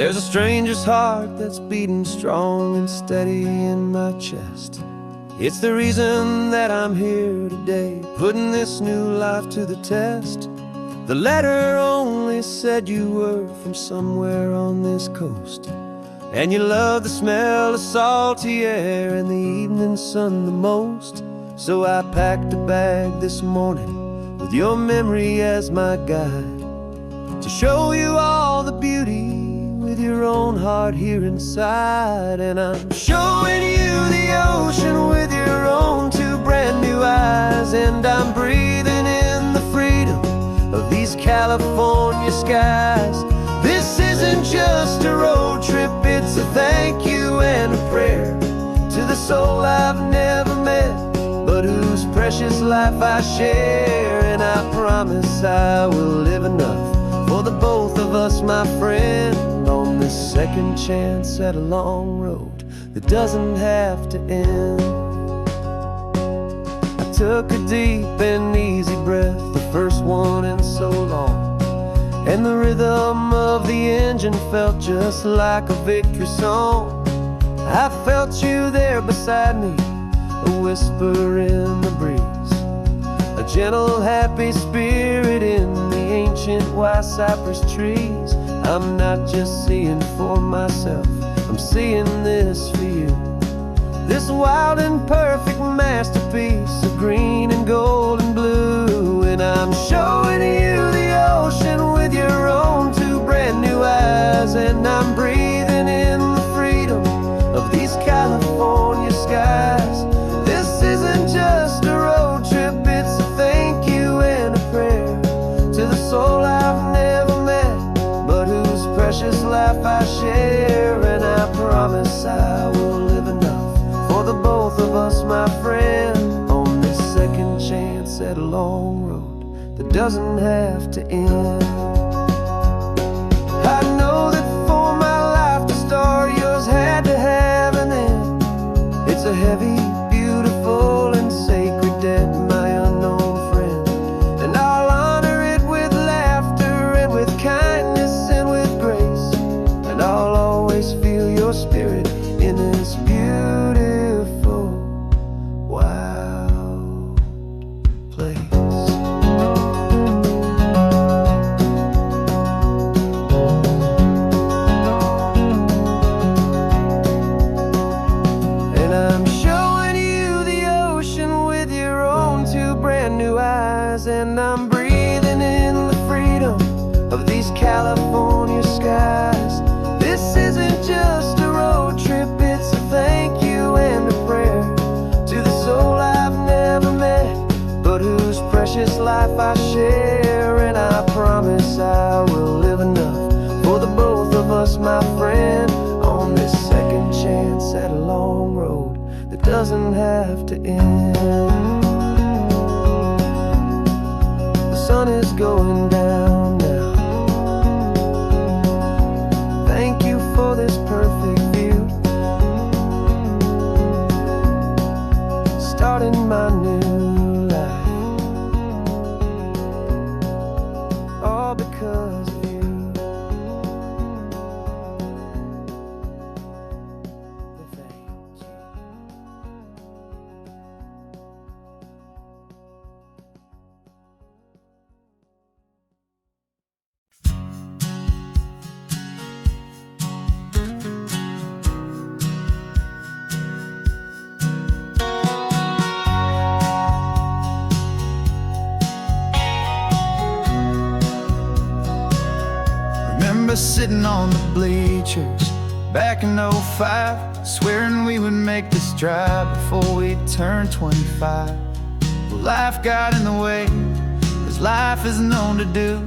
There's a stranger's heart that's beating strong and steady in my chest. It's the reason that I'm here today, putting this new life to the test. The letter only said you were from somewhere on this coast, and you love the smell of salty air and the evening sun the most. So I packed a bag this morning with your memory as my guide, to show you all the beauty with your own heart here inside. And I'm showing you the ocean with your own two brand new eyes, and I'm breathing in the freedom of these California skies. This isn't just a road trip, it's a thank you and a prayer to the soul I've never met, but whose precious life I share. And I promise I will live enough for the both of us, my friend, on this second chance at a long road that doesn't have to end. I took a deep and easy breath, the first one in so long, and the rhythm of the engine felt just like a victory song. I felt you there beside me, a whisper in the breeze, a gentle happy spirit in the ancient white cypress trees. I'm not just seeing for myself, I'm seeing this for you, this wild and perfect masterpiece of green and gold and blue. And I'm showing you the ocean with your own two brand new eyes, and I'm breathing in the freedom of these California skies. This isn't just a road trip, it's a thank you and a prayer to the soul I've never met, but whose precious life I share. And I promise I will live enough for the both of us, my friend, on this second chance at a long road that doesn't have to end. I know that for my life to start, yours had to have an end. It's a heavy, beautiful, and sacred debt, my unknown friend, and I'll honor it with laughter and with kindness and with grace, and I'll always feel your spirit in this beautiful, wild place. And I'm showing you the ocean with your own two brand new eyes, and I'm breathing in the freedom of these California skies. This isn't just a road trip, it's a thank you and a prayer to the soul I've never met, but whose precious life I share. And I promise I will live enough for the both of us, my friend, on this second chance at a long road that doesn't have to end. The sun is going down now. Thank you for this perfect view, starting my new life, all because of you. Thank you. Remember sitting on the bleachers back in '05, swearing we would make this drive before we turned 25. Well, life got in the way, as life is known to do,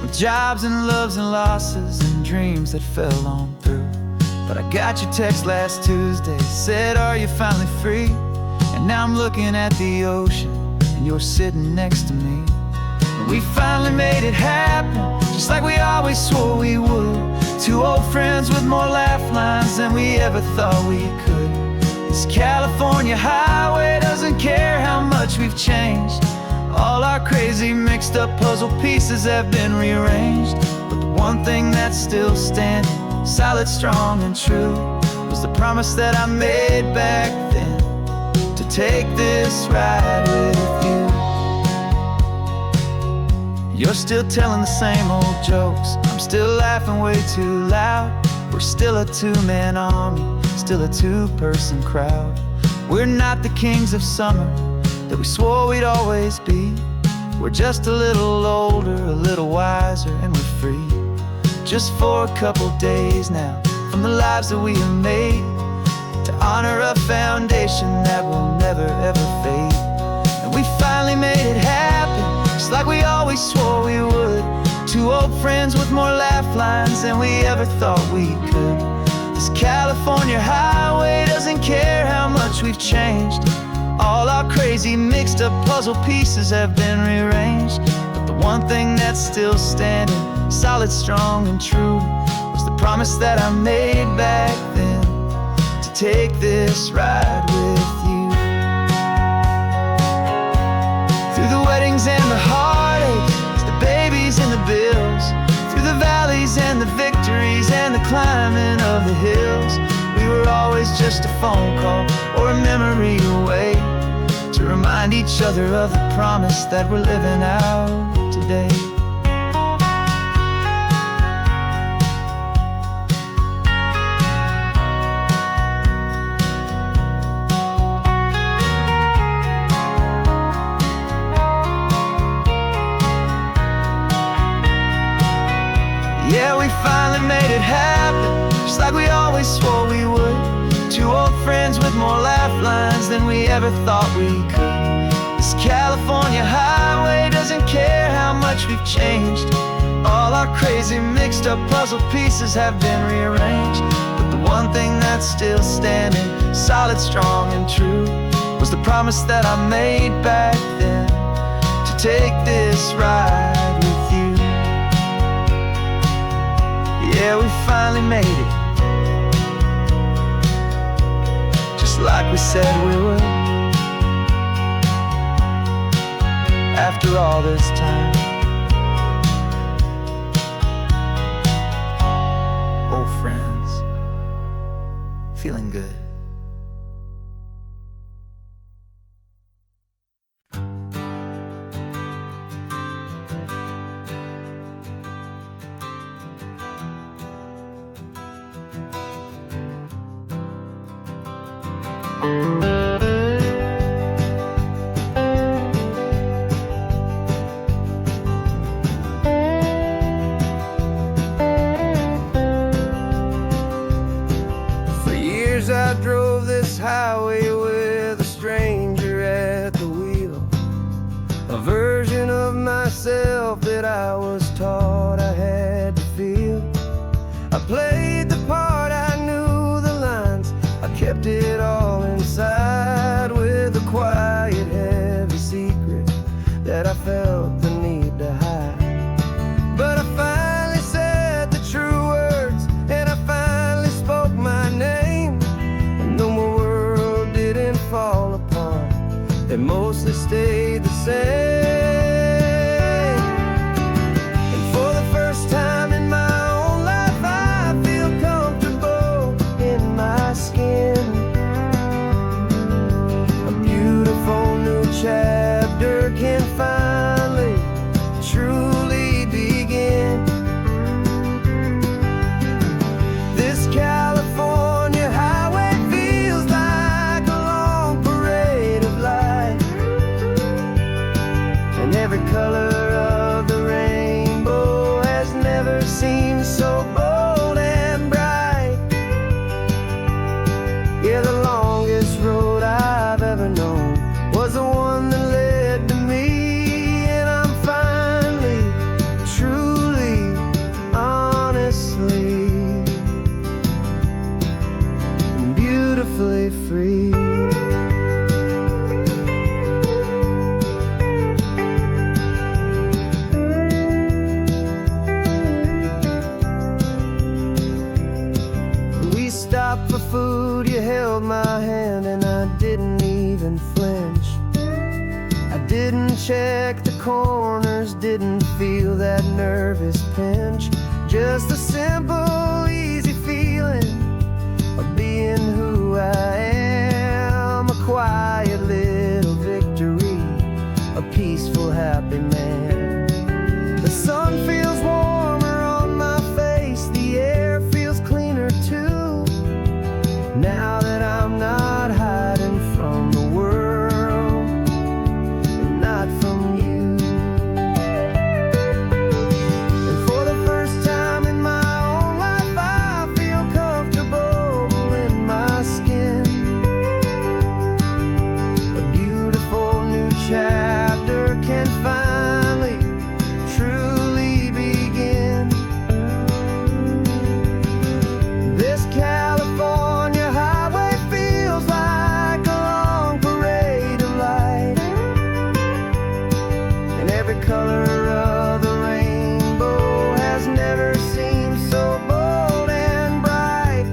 with jobs and loves and losses and dreams that fell on through. But I got your text last Tuesday, said, are you finally free? And now I'm looking at the ocean, and you're sitting next to me. And we finally made it happen, just like we always swore we would. Two old friends with more laugh lines than we ever thought we could. This California highway doesn't care how much we've changed. All our crazy mixed up puzzle pieces have been rearranged, but the one thing that's still standing solid, strong, and true, was the promise that I made back then, to take this ride with you. You're still telling the same old jokes, I'm still laughing way too loud. We're still a two-man army, still a two-person crowd. We're not the kings of summer that we swore we'd always be. We're just a little older, a little wiser, and we're free. Just for a couple days now, from the lives that we have made, to honor a foundation that will never ever fade. And we finally made it happen, just like we always swore we would. Two old friends with more laugh lines than we ever thought we could. This California highway doesn't care how much we've changed. All our crazy mixed up puzzle pieces have been rearranged, but the one thing that's still standing, solid, strong, and true, was the promise that I made back then, to take this ride with you. Through the weddings and the heartaches, the babies and the bills, through the valleys and the victories and the climbing of the hills, we were always just a phone call or a memory away, to remind each other of the promise that we're living out today. Yeah, we finally made it happen, just like we always swore we would. Two old friends with more laugh lines than we ever thought we could. This California highway doesn't care how much we've changed. All our crazy mixed up puzzle pieces have been rearranged, but the one thing that's still standing, solid, strong, and true, was the promise that I made back then, to take this ride with you. Yeah, we finally made it, just like we said we would. After all this time, old friends, feeling good. For years I drove this highway with a stranger at the wheel, a version of myself that I was taught I had to feel. I played the part, I knew the lines, I kept it all inside, with a quiet, heavy secret that I felt the need to hide. But I finally said the true words, and I finally spoke my name, and though my world didn't fall apart, it mostly stayed the same. And for the first time in my own life, I feel comfortable in my skin. A beautiful new chapter can finally truly begin. This California highway feels like a long parade of light, and every color of the rainbow has never seemed so bold and bright. Yeah, the longest road I've ever known was the one that led to me, and I'm finally, truly, honestly, beautifully free. We stopped for food, you held my hand, and I didn't even flinch. I didn't check the corners, didn't feel that nervous pinch. Just a simple, easy I am, a quiet little victory, a peaceful, happy man. The sun feels warmer on my face, the air feels cleaner too, now that I'm not hiding from the world and not from you. And for the first time in my own life, I feel comfortable in my skin. A beautiful new chapter can finally truly begin. This California highway feels like a long parade of light, and every color of the rainbow has never seemed so bold and bright.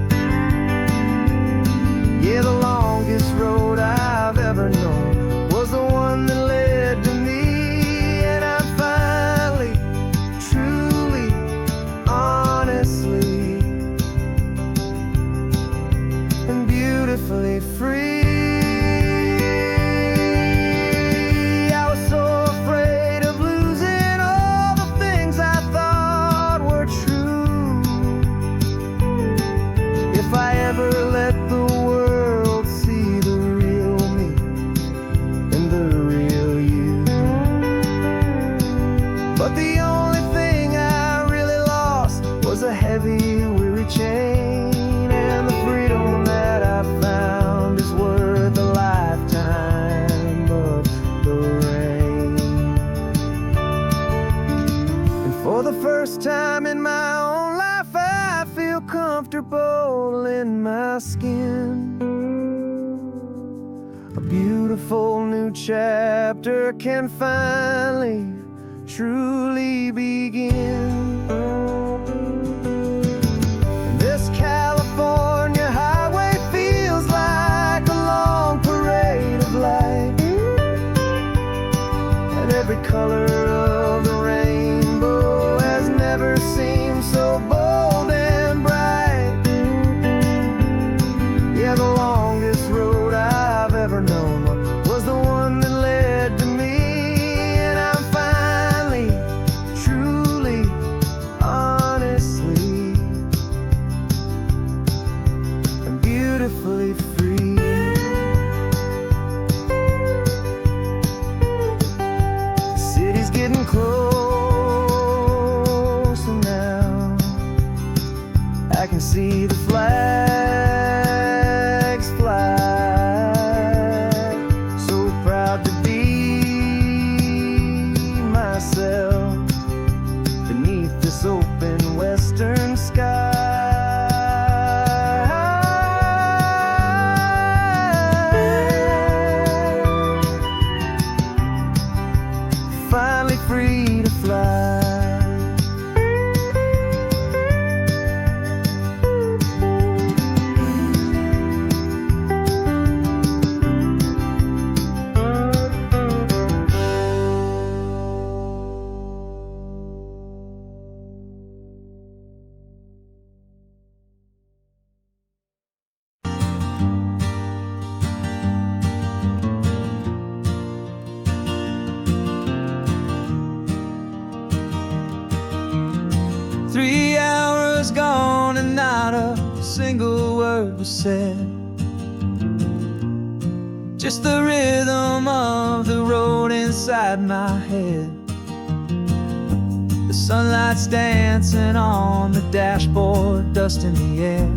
Yeah, the longest road I've ever known was the one that led to me, and I'm finally, truly, honestly, and beautifully free. I was so afraid of losing all the things I thought were true. If I ever let the world see the real me and the real you. But the only thing I really lost was a heavy, weary chain, and the freedom that I found is worth a lifetime of the rain. And for the first time in my own life, I feel comfortable in my skin. A beautiful new chapter can finally, truly begin. This California highway feels like a long parade of light, and every color of the rainbow has never seemed so bold and bright. Yeah, the longest road I've ever known was the one that led to me, and I'm finally, truly, honestly, and beautifully free. The city's getting closer now. I can see the flags fly. So proud to be myself beneath this open western sky. Finally free to fly. Not a single word was said, just the rhythm of the road inside my head. The sunlight's dancing on the dashboard, dust in the air.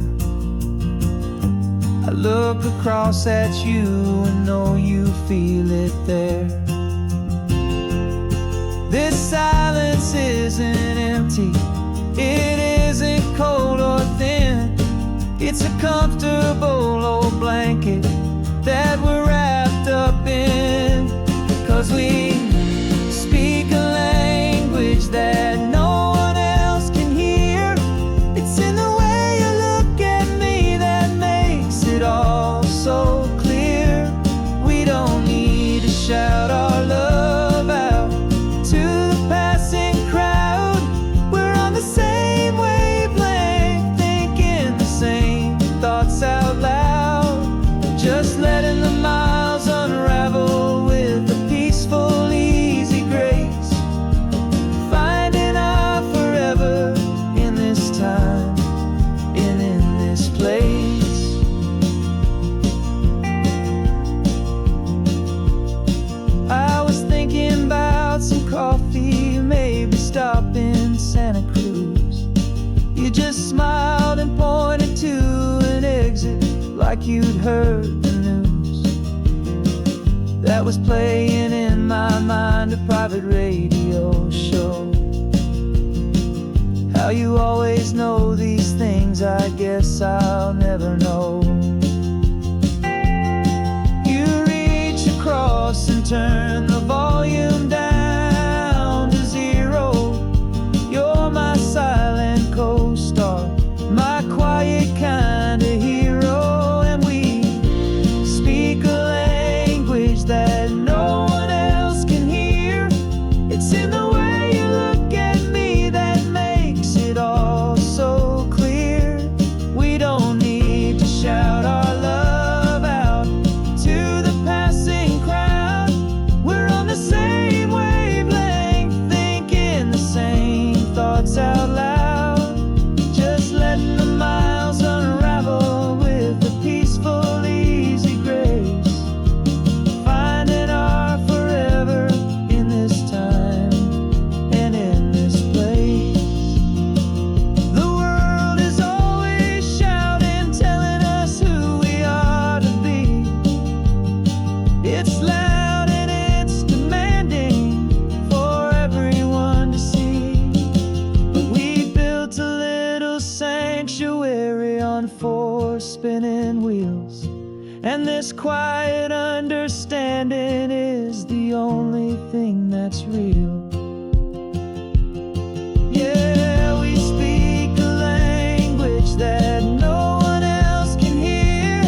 I look across at you and know you feel it there. This silence isn't empty, it isn't cold or thin. It's a comfortable old blanket that we're wrapped up in, 'cause we speak a language that no one else can hear. It's in the way you look at me that makes it all so clear. We don't need to shout our love out to the passing crowd. We're on the same wavelength, thinking the same thoughts out loud. Just letting the miles unravel with a peaceful, easy grace, finding our forever in this time and in this place. I was thinking about some coffee, maybe stop in Santa Cruz. You just smiled and pointed to an exit like you'd heard the news. That was playing in my mind, a private radio show. How you always know these things, I guess I'll never know. You reach across and turn the volume down to zero. You're my silent co-star, my quiet kind of hero. And we speak a language that no one else can hear. It's in the way you look at me that makes it all so clear. We don't need to shout our love out to the passing crowd. We're on the same wavelength, thinking the same thoughts out loud. Just letting the miles unravel with a peaceful, easy grace, finding our forever in this time and in this place. The world is always shouting, telling us who we are to be. It's loud and it's demanding for everyone to see. But we built a little sanctuary on four spinning wheels, and this quiet understanding is the only thing that's real. Yeah, we speak a language that no one else can hear.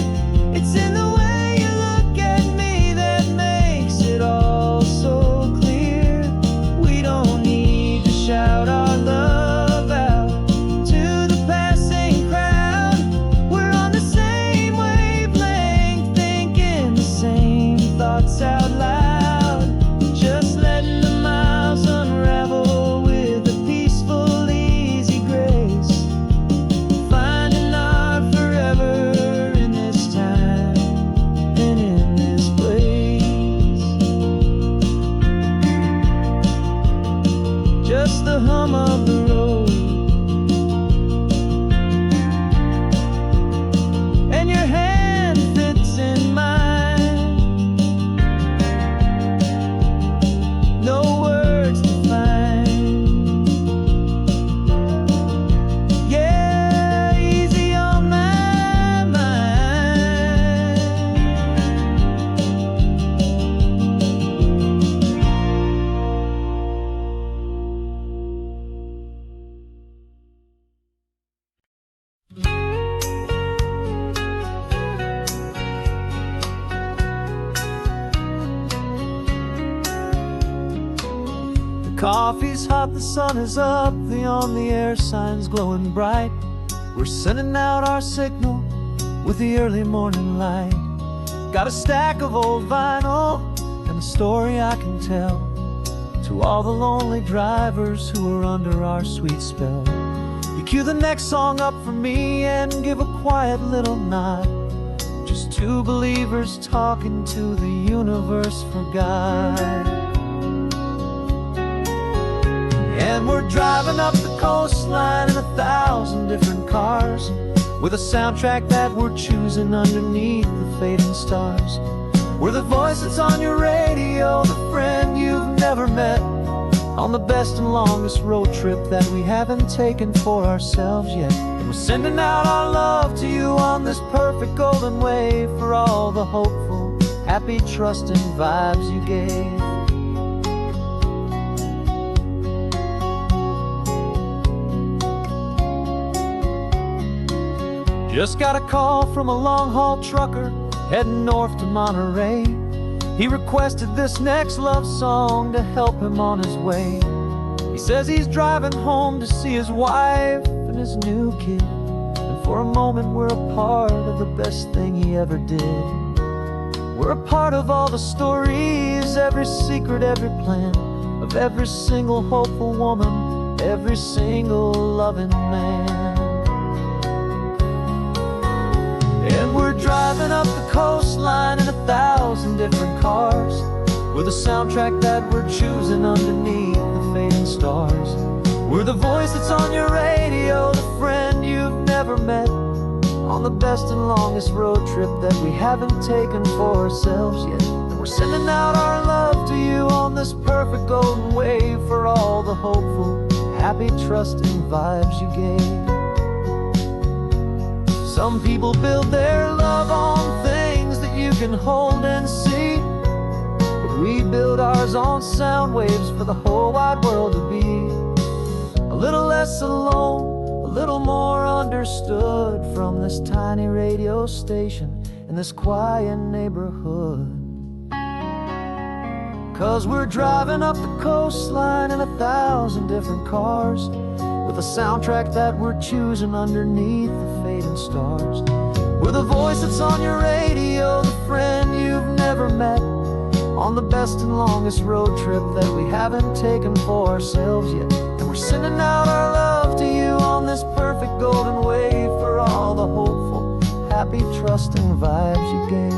It's in the way you look at me that makes it all so clear. We don't need to shout our love out to the passing crowd. We're on the same wavelength, thinking the same thoughts out loud. Just letting the miles unravel with a peaceful, easy grace, finding our forever in this time and in this place. Just the hum of the road and your hand fits in mine. No words to find. Yeah, easy on my mind. The coffee's hot, the sun is up, the on-the-air sign's glowing bright. We're sending out our signal with the early morning light. Got a stack of old vinyl and a story I can tell to all the lonely drivers who are under our sweet spell. You cue the next song up for me and give a quiet little nod. Just two believers talking to the universe for God. And we're driving up the coastline in 1,000 different cars, with a soundtrack that we're choosing underneath the fading stars. We're the voice that's on your radio, the friend you've never met, on the best and longest road trip that we haven't taken for ourselves yet. And we're sending out our love to you on this perfect golden wave, for all the hopeful, happy, trusting vibes you gave. Just got a call from a long-haul trucker heading north to Monterey. He requested this next love song to help him on his way. He says he's driving home to see his wife and his new kid, and for a moment we're a part of the best thing he ever did. We're a part of all the stories, every secret, every plan, of every single hopeful woman, every single loving man. And we're driving up the coastline in 1,000 different cars. We're the soundtrack that we're choosing underneath the fading stars. We're the voice that's on your radio, the friend you've never met, on the best and longest road trip that we haven't taken for ourselves yet. And we're sending out our love to you on this perfect golden wave, for all the hopeful, happy, trusting vibes you gave. Some people build their love on things that you can hold and see, but we build ours on sound waves for the whole wide world to be a little less alone, a little more understood, from this tiny radio station in this quiet neighborhood. 'Cause we're driving up the coastline in 1,000 different cars, with a soundtrack that we're choosing underneath the fading stars. We're the voice that's on your radio, the friend you've never met, on the best and longest road trip that we haven't taken for ourselves yet. And we're sending out our love to you on this perfect golden wave, for all the hopeful, happy, trusting vibes you gave.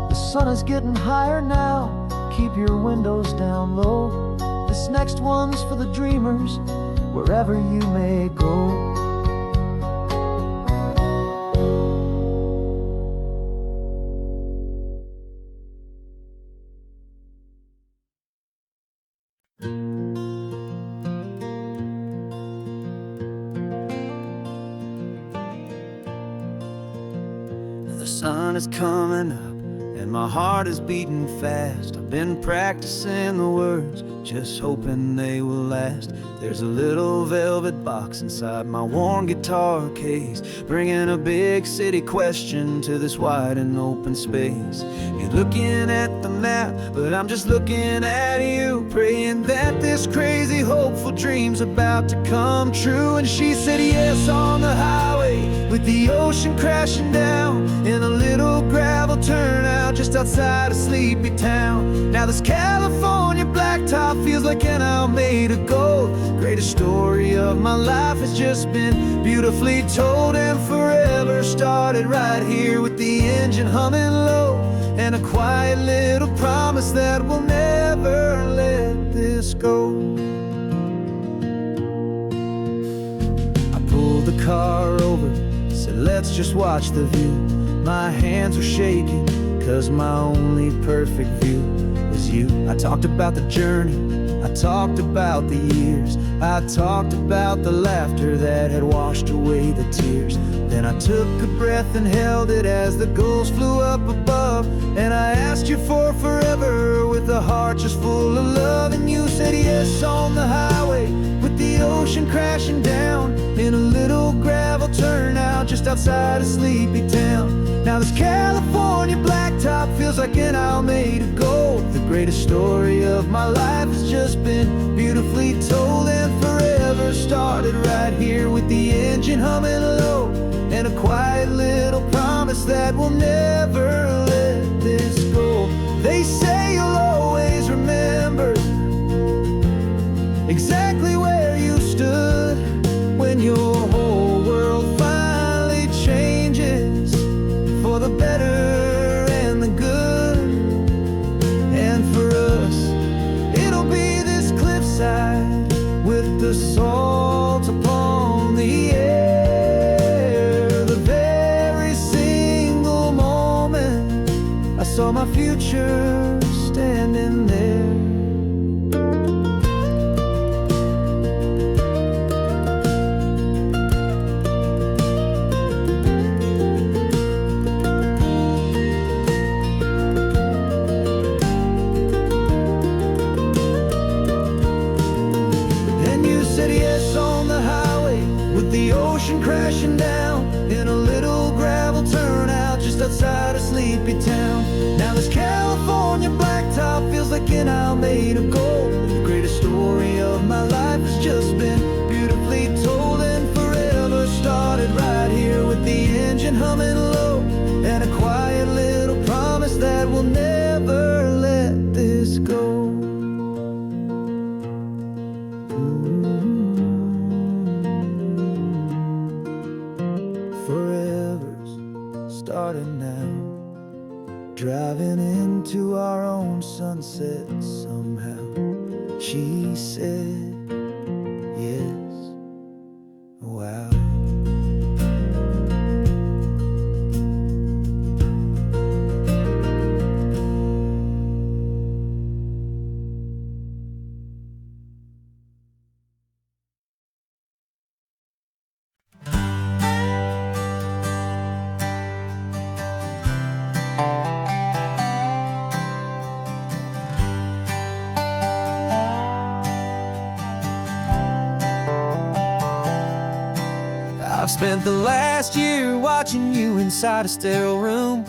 The sun is getting higher now, keep your windows down low. This next one's for the dreamers, wherever you may go. The sun is coming up and my heart is beating fast. I've been practicing the words, just hoping they will last. There's a little velvet box inside my worn guitar case, bringing a big city question to this wide and open space. You're looking at the map, but I'm just looking at you, praying that this crazy hopeful dream's about to come true. And she said yes on the highway, with the ocean crashing down, in a little gravel turnout just outside of sleepy town. Now this California blacktop feels like an Alameda gold. Greatest story of my life has just been beautifully told, and forever started right here with the engine humming low, and a quiet little promise that we'll never let this go. I pulled the car over, said let's just watch the view. My hands were shaking, 'cause my only perfect view was you. I talked about the journey, I talked about the years, I talked about the laughter that had washed away the tears. Then I took a breath and held it as the gulls flew up above, and I asked you for forever with a heart just full of love. And you said yes on the highway, with the ocean crashing down, in a little gravel turnout just outside of sleepy town. Now this California blacktop feels like an Alameda gold. The greatest story of my life has just been beautifully told, and forever started right here with the engine humming low, and a quiet little promise that we'll never let this go. They say you'll always remember exactly where you stood when your whole world finally changes for the better and the good. And for us, it'll be this cliffside with the salt upon the air. The very single moment I saw my future standing there. The ocean crashing down, in a little gravel turnout just outside of sleepy town. Now this California blacktop feels like an Alameda gold. The greatest story of my life is just been beautifully told, and forever started right here with the engine humming low, and a quiet little promise that we'll never let this go. Forever's starting now, driving into our own sunset somehow. She said, yes, wow. I've spent the last year watching you inside a sterile room,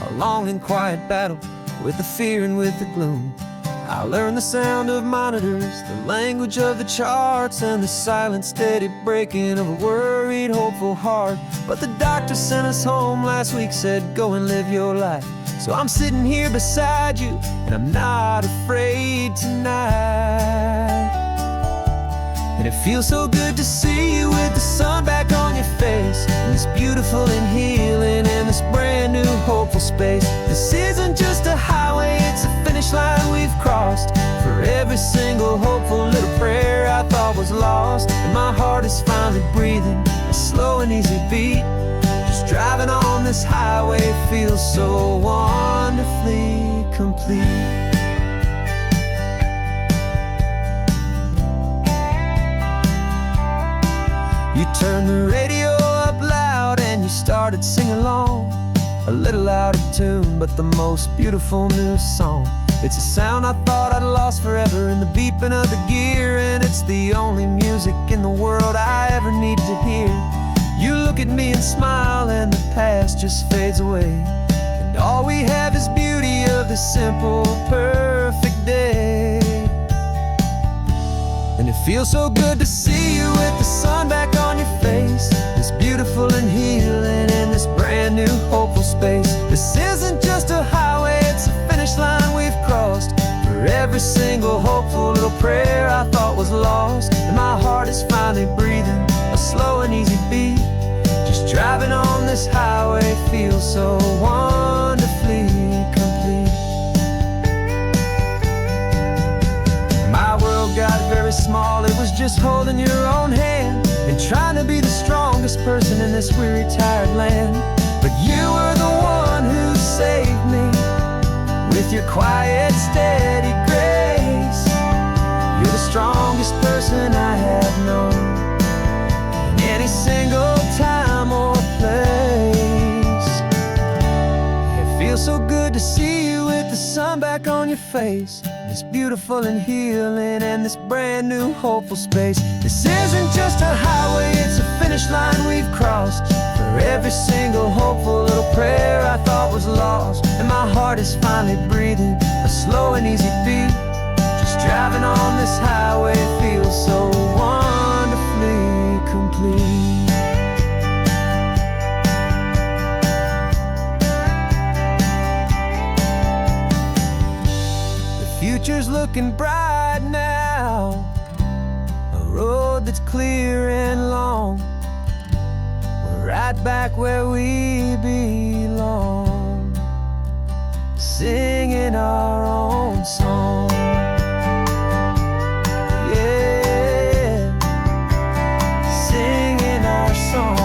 a long and quiet battle with the fear and with the gloom. I learned the sound of monitors, the language of the charts, and the silent steady breaking of a worried, hopeful heart. But the doctor sent us home last week, said go and live your life. So I'm sitting here beside you, and I'm not afraid tonight. And it feels so good to see you with the sun back on your face, and this beautiful and healing in this brand new hopeful space. This isn't just a highway, it's a finish line we've crossed. For every single hopeful little prayer I thought was lost, and my heart is finally breathing a slow and easy beat. Just driving on this highway feels so wonderfully complete. You turned the radio up loud and you started singing along, a little out of tune, but the most beautiful new song. It's a sound I thought I'd lost forever in the beeping of the gear, and it's the only music in the world I ever need to hear. You look at me and smile, and the past just fades away, and all we have is beauty of this simple, perfect day. And it feels so good to see you with the sun back on your face, this beautiful and healing in this brand new hopeful space. This isn't just a highway, it's a finish line we've crossed. For every single hopeful little prayer I thought was lost, and my heart is finally breathing a slow and easy beat. Just driving on this highway feels so wonderfully complete. My world got very small, it was just holding your own hand and trying to be the strongest person in this weary, tired land. But you were the one who saved me with your quiet, steady grace. You're the strongest person I have known in any single time or place. It feels so good to see you with the sun back on your face, this beautiful and healing and this brand new hopeful space. This isn't just a highway, it's a finish line we've crossed. For every single hopeful little prayer I thought was lost, and my heart is finally breathing a slow and easy beat. Just driving on this highway feels so wonderfully complete. Future's looking bright now, a road that's clear and long. We're right back where we belong, singing our own song. Yeah, singing our song.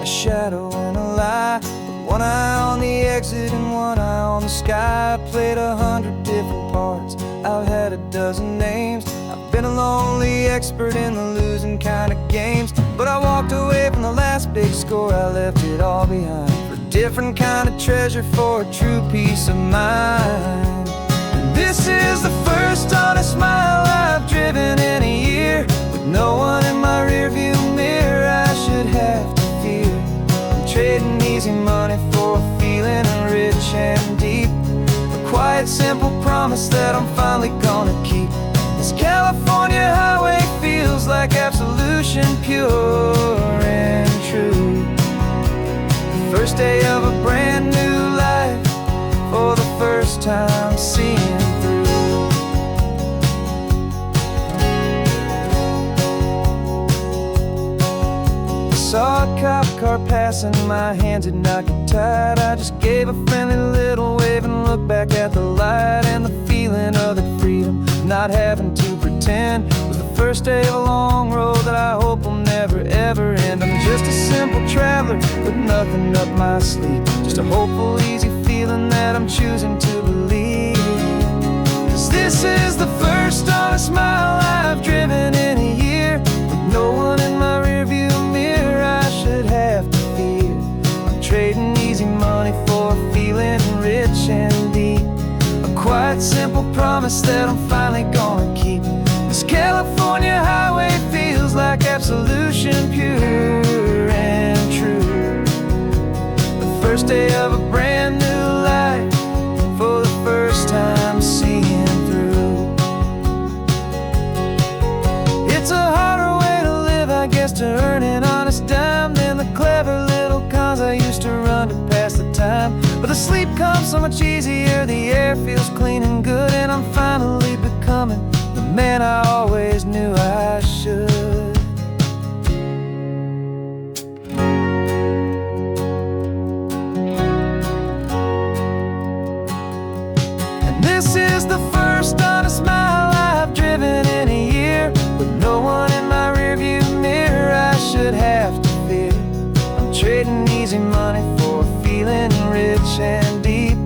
A shadow and a lie, with one eye on the exit and one eye on the sky. I played 100 different parts, I've had a dozen names. I've been a lonely expert in the losing kind of games. But I walked away from the last big score, I left it all behind for a different kind of treasure, for a true peace of mind. And this is the first honest mile I've driven in a year, with no one in my rearview mirror I should have to fear. I'm trading easy money for a feeling rich and deep, a quiet, simple promise that I'm finally gonna keep. This California highway feels like absolution, pure and true. The first day of a brand new life, for the first time seeing through. Saw a cop car passing, my hands had not got tied. I just gave a friendly little wave and looked back at the light. And the feeling of the freedom, not having to pretend, was the first day of a long road that I hope will never ever end. I'm just a simple traveler with nothing up my sleeve, just a hopeful, easy feeling that I'm choosing to believe. 'Cause this is the first honest mile I've driven in a year, with no one in my rearview mirror I should have to fear. I'm trading easy money for a feeling rich and deep, a quiet, simple promise that I'm finally gonna keep. This California highway feels like absolution, pure and true. The first day of a brand new life, for the first time seeing through. It's a harder way to live, I guess, to earn an honest dime than the clever little cons I used to run to pass the time. But the sleep comes so much easier, the air feels clean and good, and I'm finally becoming the man I always knew I should. And this is the first honest mile I've driven in a year, with no one in my rearview mirror I should have to fear. I'm trading easy money for a feeling rich and deep,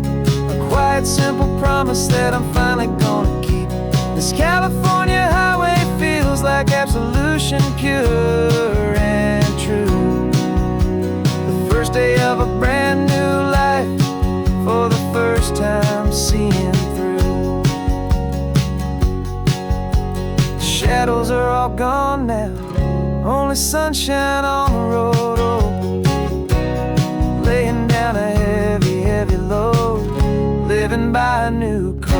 a quiet, simple promise that I'm finally gonna keep. This California highway feels like absolution, pure and true. The first day of a brand new life, for the first time seeing through. The shadows are all gone now, only sunshine on the road. Oh, laying down a heavy, heavy load, living by a new code.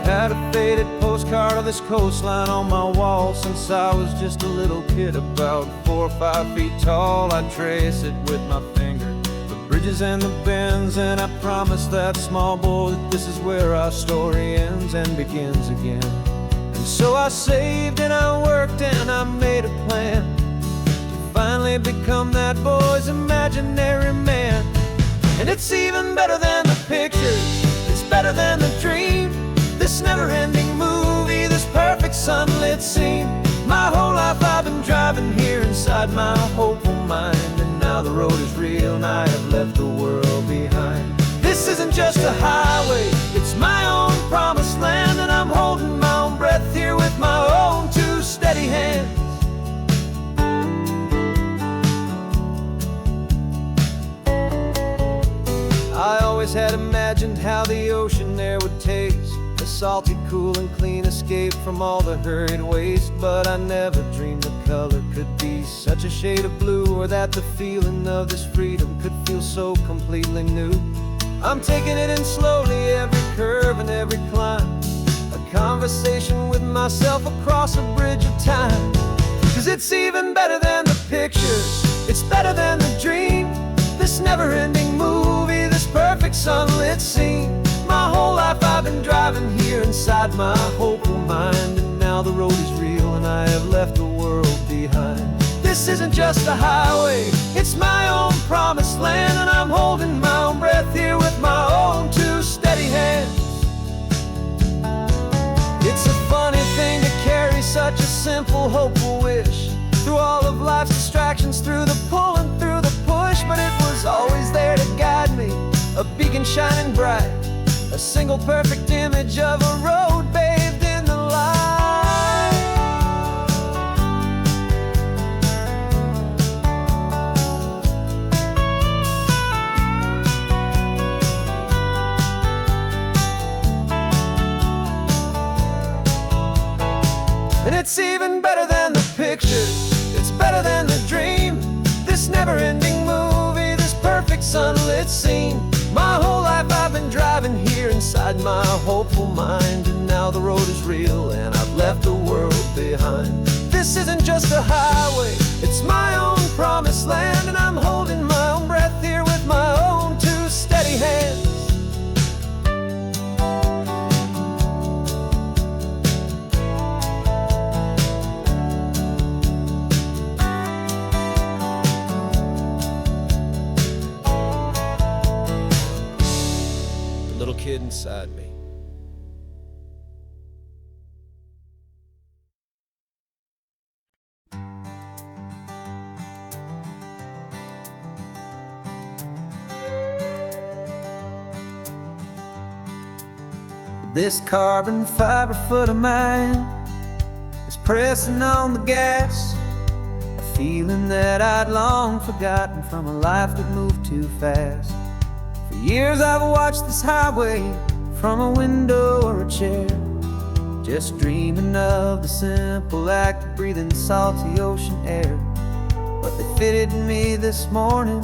Had a faded postcard of this coastline on my wall since I was just a little kid, about 4 or 5 feet tall. I trace it with my finger, the bridges and the bends, and I promise that small boy that this is where our story ends and begins again. And so I saved and I worked and I made a plan to finally become that boy's imaginary man. And it's even better than the pictures, it's better than the dream, this never-ending movie, this perfect sunlit scene. My whole life I've been driving here inside my hopeful mind, and now the road is real and I have left the world behind. This isn't just a highway, it's my own promised land, and I'm holding my own breath here with my own 2 steady hands. I always had imagined how the ocean there would taste, a salty, cool and clean escape from all the hurried waste. But I never dreamed the color could be such a shade of blue, or that the feeling of this freedom could feel so completely new. I'm taking it in slowly, every curve and every climb, a conversation with myself across a bridge of time. 'Cause it's even better than the pictures, it's better than the dream, this never-ending movie, this perfect sunlit scene. My whole life I've been driving here inside my hopeful mind, and now the road is real and I have left the world behind. This isn't just a highway, it's my own promised land, and I'm holding my own breath here with my own two steady hands. It's a funny thing to carry such a simple, hopeful wish through all of life's distractions, through the pull and through the push. But it was always there to guide me, a beacon shining bright, a single perfect image of a road bathed in the light. And it's even better than the pictures, it's better than the dream. This never-ending movie, this perfect sunlit scene. My whole life I've been driving here inside my hopeful mind, and now the road is real and I've left the world behind. This isn't just a highway, it's my own promised land, and I'm holding my own breath here with my own two steady hands. Little kid inside me. This carbon fiber foot of mine is pressing on the gas, a feeling that I'd long forgotten from a life that moved too fast. For years I've watched this highway from a window or a chair, just dreaming of the simple act of breathing salty ocean air. But they fitted me this morning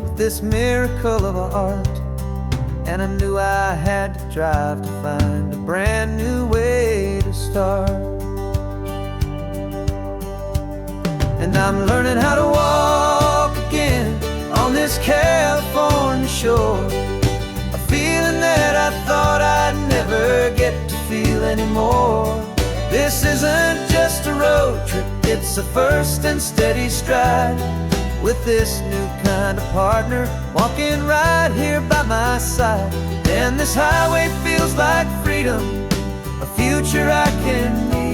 with this miracle of art, and I knew I had to drive to find a brand new way to start. And I'm learning how to walk again on this California shore, a feeling that I thought I'd never get to feel anymore. This isn't just a road trip, it's a first and steady stride, with this new kind of partner walking right here by my side. And this highway feels like freedom, a future I can need,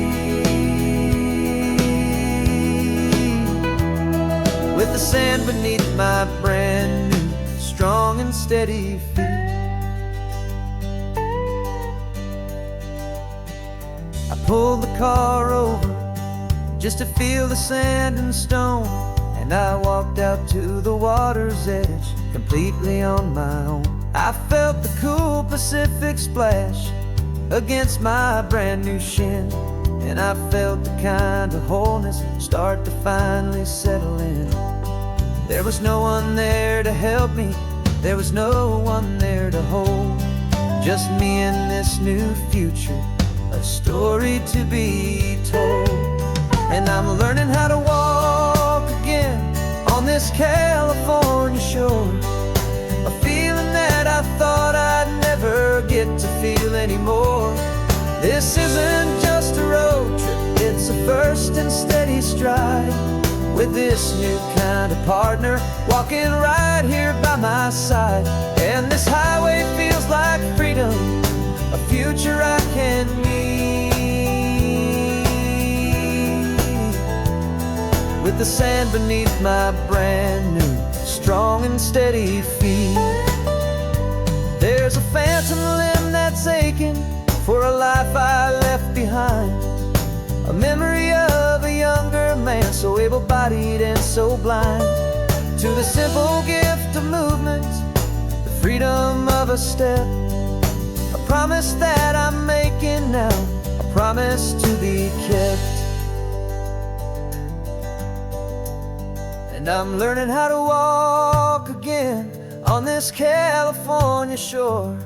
with the sand beneath my brand new strong and steady feet. I pulled the car over just to feel the sand and stone, and I walked out to the water's edge completely on my own. I felt the cool Pacific splash against my brand new shin, and I felt the kind of wholeness start to finally settle in. There was no one there to help me, there was no one there to hold, just me and this new future, a story to be told. And I'm learning how to walk again on this California shore, a feeling that I thought I'd never get to feel anymore. This isn't just a road trip, it's a first and steady stride, with this new kind of partner walking right here by my side. And this highway feels like freedom, a future I can need, with the sand beneath my brand new strong and steady feet. There's a phantom limb that's aching for a life I left behind, a memory of a younger man, so able-bodied and so blind, to the simple gift of movement, the freedom of a step, a promise that I'm making now, a promise to be kept. And I'm learning how to walk again on this California shore,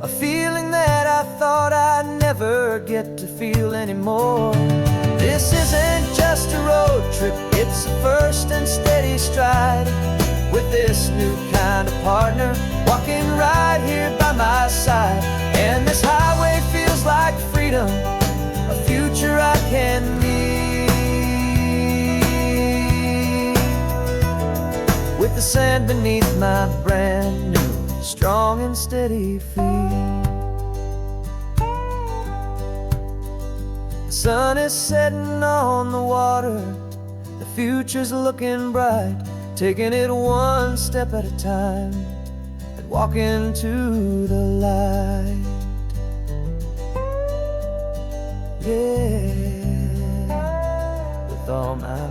a feeling that I thought I'd never get to feel anymore. This isn't just a road trip, it's a first and steady stride, with this new kind of partner walking right here by my side. And this highway feels like freedom, a future I can need, sand beneath my brand new, strong and steady feet. The sun is setting on the water, the future's looking bright, taking it one step at a time and walking to the light. Yeah, with all my might.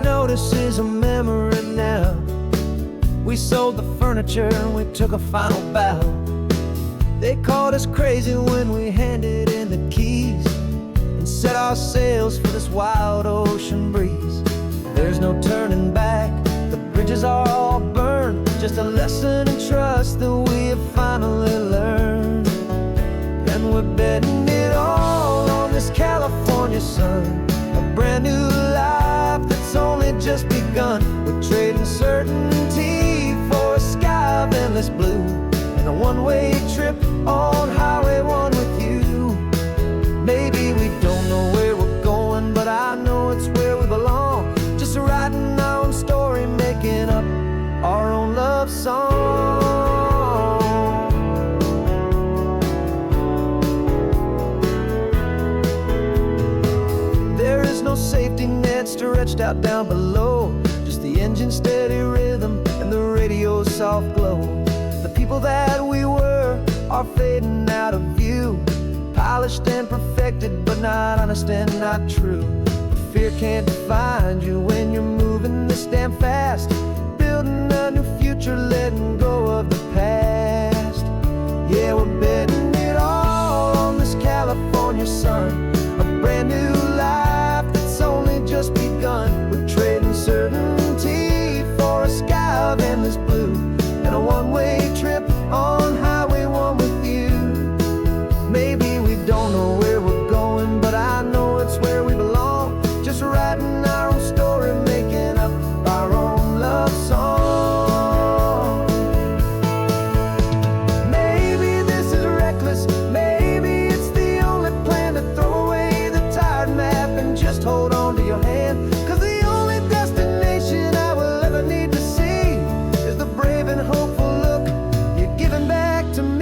Notice is a memory now. We sold the furniture and we took a final bow. They called us crazy when we handed in the keys and set our sails for this wild ocean breeze. There's no turning back, the bridges are all burned, just a lesson in trust that we have finally learned. And we're betting it all on this California sun, a brand new life that's only just begun. We're trading certainty for a sky of endless blue and a one-way trip on Highway 1 with you. Maybe we don't know where we're going, but I know it's where we belong. Just writing our own story, making up our own love song. There is no safety net stretched out down below, just the engine's steady rhythm and the radio's soft glow. The people that we were are fading out of view, polished and perfected, but not honest and not true. Fear can't define you when you're moving this damn fast, building a new future, letting go of the past. Yeah, we're betting it all on this California sun, a brand new life that's only just begun. We're trading certainty for a sky of endless blue and a one-way trip on Highway 1 with you. Maybe we don't know where we're going, but I know it's where we belong. Just writing our own story, making up our own love song. Maybe this is reckless, maybe it's the only plan to throw away the tired map and just hold on to your hand. 'Cause the only destination I will ever need to see is the brave and hopeful look you're giving back to me.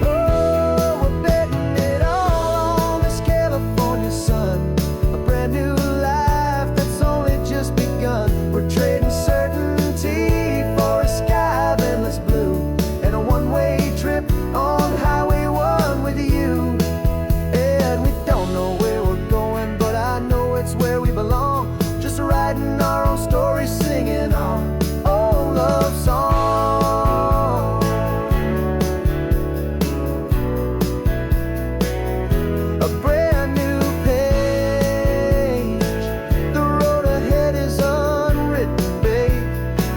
Oh, we're betting it all on this California sun, a brand new life that's only just begun. We're trading certainty for a sky of endless blue and a one-way trip on Highway 1 with you. And we don't know where we're going, but I know it's where we belong. Just writing our own story, singing our own love song. A brand new page, the road ahead is unwritten, babe.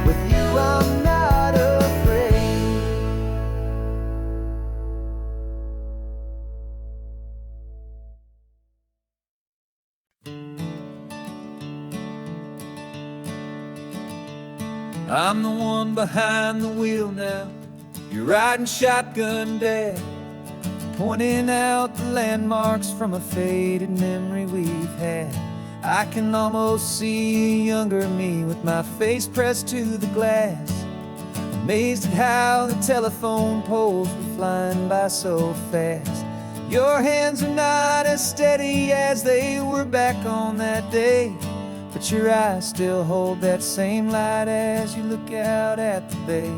With you I'm not afraid. I'm the one behind the wheel now, you're riding shotgun, Dad, pointing out the landmarks from a faded memory we've had. I can almost see a younger me with my face pressed to the glass, amazed at how the telephone poles were flying by so fast. Your hands are not as steady as they were back on that day, but your eyes still hold that same light as you look out at the bay.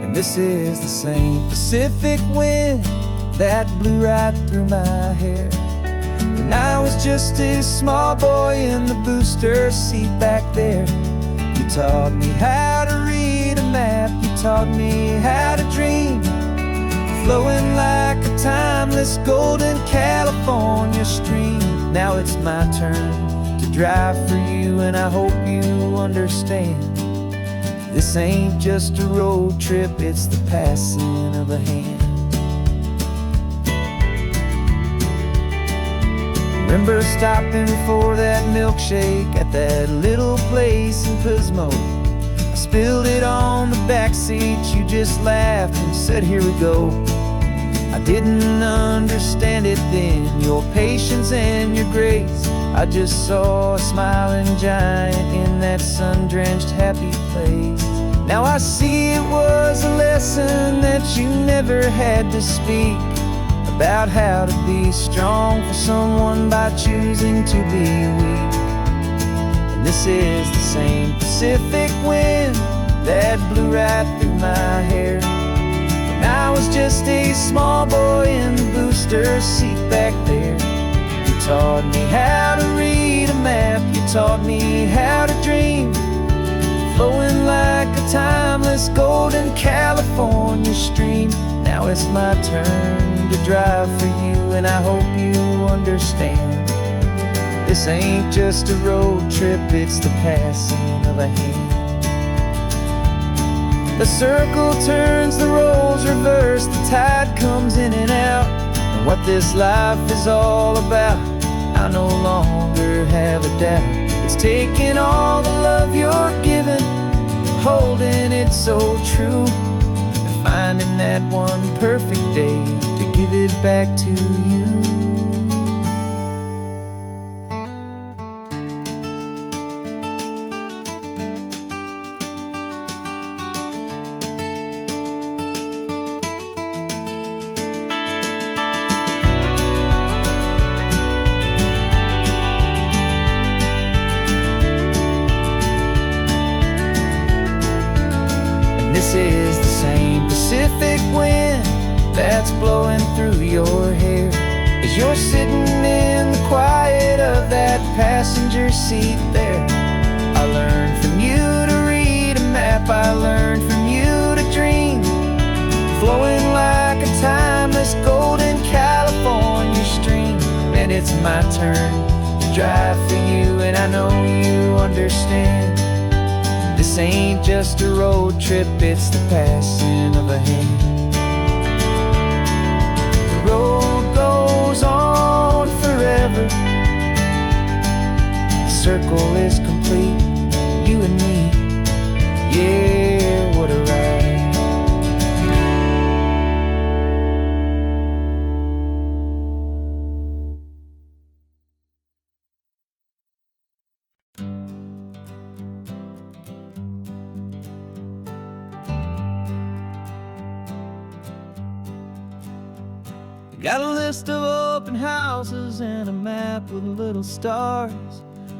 And this is the same Pacific wind that blew right through my hair when I was just a small boy in the booster seat back there. You taught me how to read a map, you taught me how to dream, flowing like a timeless golden California stream. Now it's my turn to drive for you, and I hope you understand. This ain't just a road trip, it's the passing of a hand. Remember stopping for that milkshake at that little place in Pismo. I spilled it on the back seat, you just laughed and said, "Here we go." I didn't understand it then, your patience and your grace. I just saw a smiling giant in that sun-drenched happy place. Now I see it was a lesson that you never had to speak, about how to be strong for someone by choosing to be weak. And this is the same Pacific wind that blew right through my hair when I was just a small boy in the booster seat back there. You taught me how to read a map, you taught me how to dream, flowing like a timeless golden California stream. Now it's my turn to drive for you, and I hope you understand. This ain't just a road trip, it's the passing of a hand. The circle turns, the roles reverse, the tide comes in and out. And what this life is all about, I no longer have a doubt. It's taking all the love you're giving, holding it so true, and finding that one perfect day to give it back to you. This is the same Pacific wind that's blowing through your hair as you're sitting in the quiet of that passenger seat there. I learned from you to read a map, I learned from you to dream, flowing like a timeless golden California stream. And it's my turn to drive for you, and I know you understand. This ain't just a road trip, it's the passing of a hand. The road goes on forever, the circle is complete, you and me, yeah, what a ride. Got a list of open houses and a map with little stars.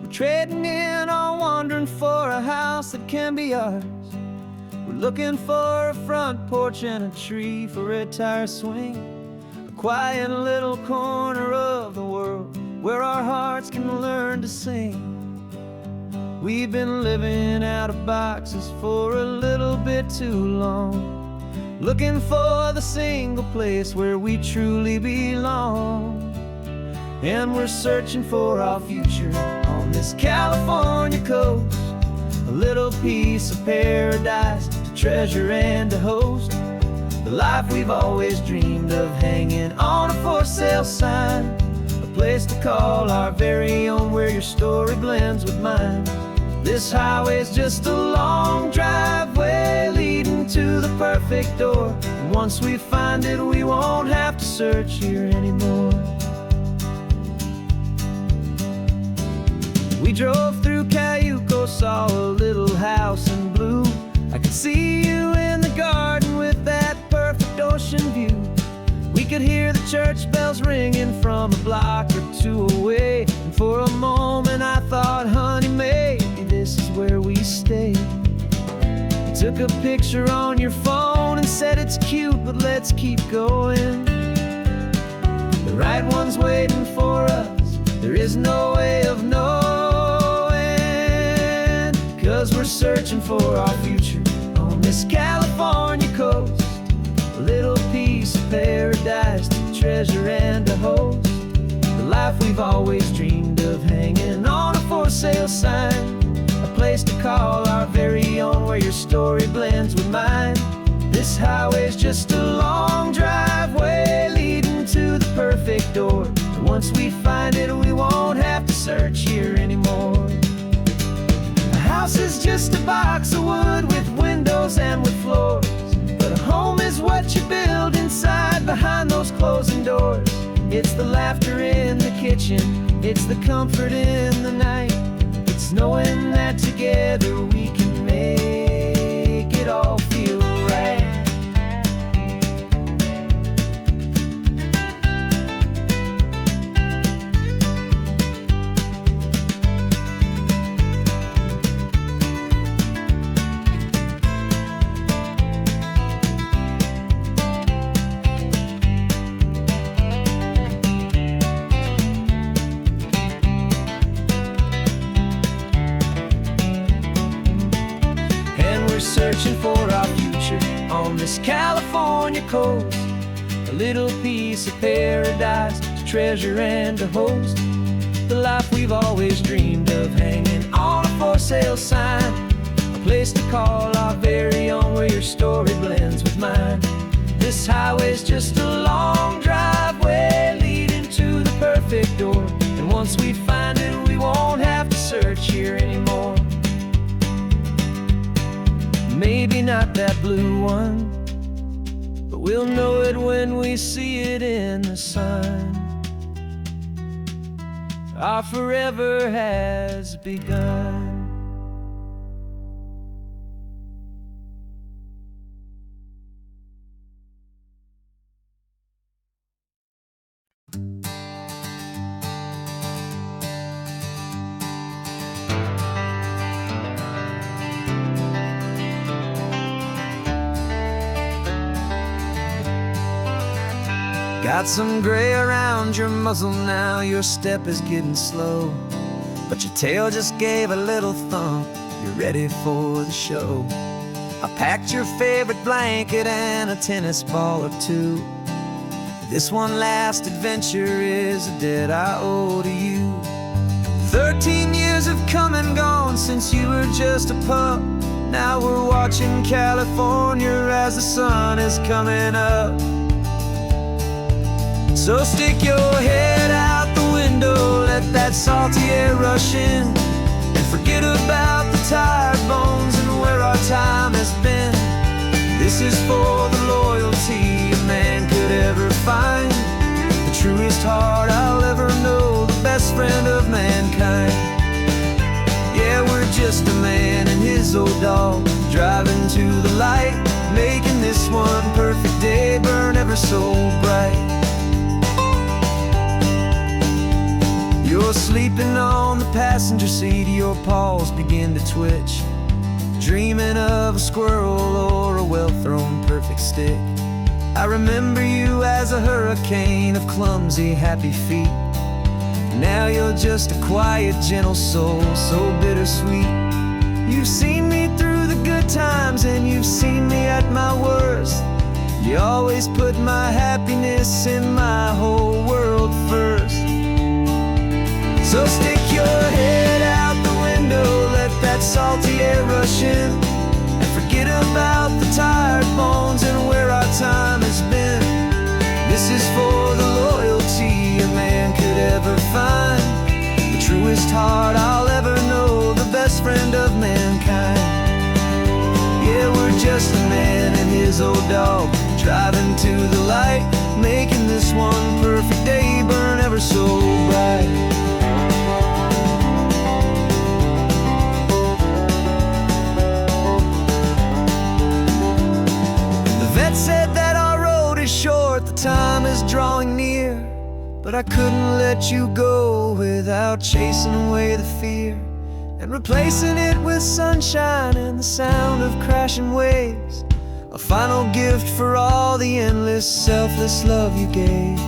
We're trading in or wandering for a house that can be ours. We're looking for a front porch and a tree for a tire swing, a quiet little corner of the world where our hearts can learn to sing. We've been living out of boxes for a little bit too long, looking for the single place where we truly belong. And we're searching for our future on this California coast, a little piece of paradise to treasure and to host, the life we've always dreamed of, hanging on a for sale sign, a place to call our very own, where your story blends with mine. This highway's just a long driveway leading to the perfect door, and once we find it, we won't have to search here anymore. We drove through Cayuco, saw a little house in blue. I could see you in the garden with that perfect ocean view. We could hear the church bells ringing from a block or two away, and for a moment I thought, honey, maybe this is where we stay. You took a picture on your phone and said it's cute, but let's keep going. The right one's waiting for us, there is no way of knowing, 'cause we're searching for our future on this California coast. A little piece of paradise to treasure and to host. The life we've always dreamed of, hanging on a for sale sign. A place to call our very own, where your story blends with mine. This highway's just a long driveway leading to the perfect door. And once we find it, we won't have to search here anymore. A house is just a box of wood with windows and with floors. But a home is what you build inside, behind those closing doors. It's the laughter in the kitchen, it's the comfort in the night. It's knowing that together we can make it all feel right. Searching for our future on this California coast. A little piece of paradise to treasure and to host. The life we've always dreamed of, hanging on a for sale sign. A place to call our very own, where your story blends with mine. This highway's just a long driveway leading to the perfect door. And once we find it, we won't have to search here anymore. Maybe not that blue one, but we'll know it when we see it in the sun. Our forever has begun. Got some gray around your muzzle now, your step is getting slow, but your tail just gave a little thump, you're ready for the show. I packed your favorite blanket and a tennis ball or two. This one last adventure is a debt I owe to you. 13 years have come and gone since you were just a pup. Now we're watching California as the sun is coming up. So stick your head out the window, let that salty air rush in, and forget about the tired bones and where our time has been. This is for the loyalty a man could ever find, the truest heart I'll ever know, the best friend of mankind. Yeah, we're just a man and his old dog, driving to the light, making this one perfect day burn ever so bright. You're sleeping on the passenger seat, your paws begin to twitch, dreaming of a squirrel or a well-thrown perfect stick. I remember you as a hurricane of clumsy, happy feet. Now you're just a quiet, gentle soul, so bittersweet. You've seen me through the good times and you've seen me at my worst. You always put my happiness in my whole world first. So stick your head out the window, let that salty air rush in, and forget about the tired bones and where our time has been. This is for the loyalty a man could ever find, the truest heart I'll ever know, the best friend of mankind. Yeah, we're just a man and his old dog, driving to the light, making this one perfect day burn ever so bright. Vet said that our road is short, the time is drawing near, but I couldn't let you go without chasing away the fear and replacing it with sunshine and the sound of crashing waves. A final gift for all the endless, selfless love you gave.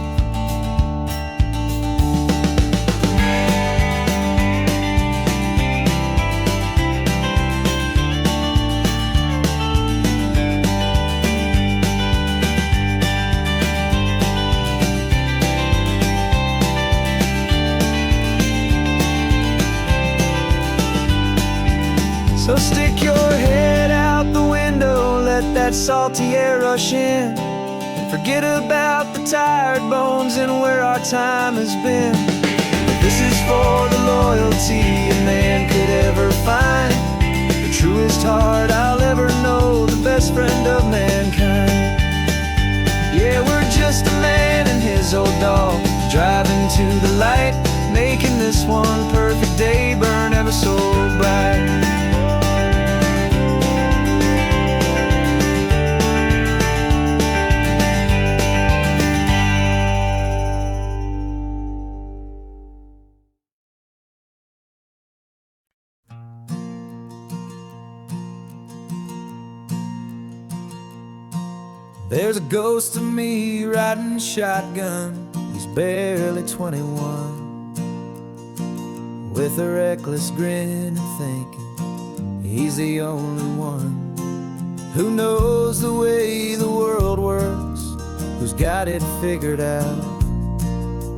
that salty air rush in, and forget about the tired bones and where our time has been. This is for the loyalty a man could ever find, the truest heart I'll ever know, the best friend of mankind. Yeah, we're just a man and his old dog, driving to the light, making this one perfect day burn ever so bright. There's a ghost of me riding shotgun. He's barely 21, with a reckless grin and thinking he's the only one who knows the way the world works, who's got it figured out.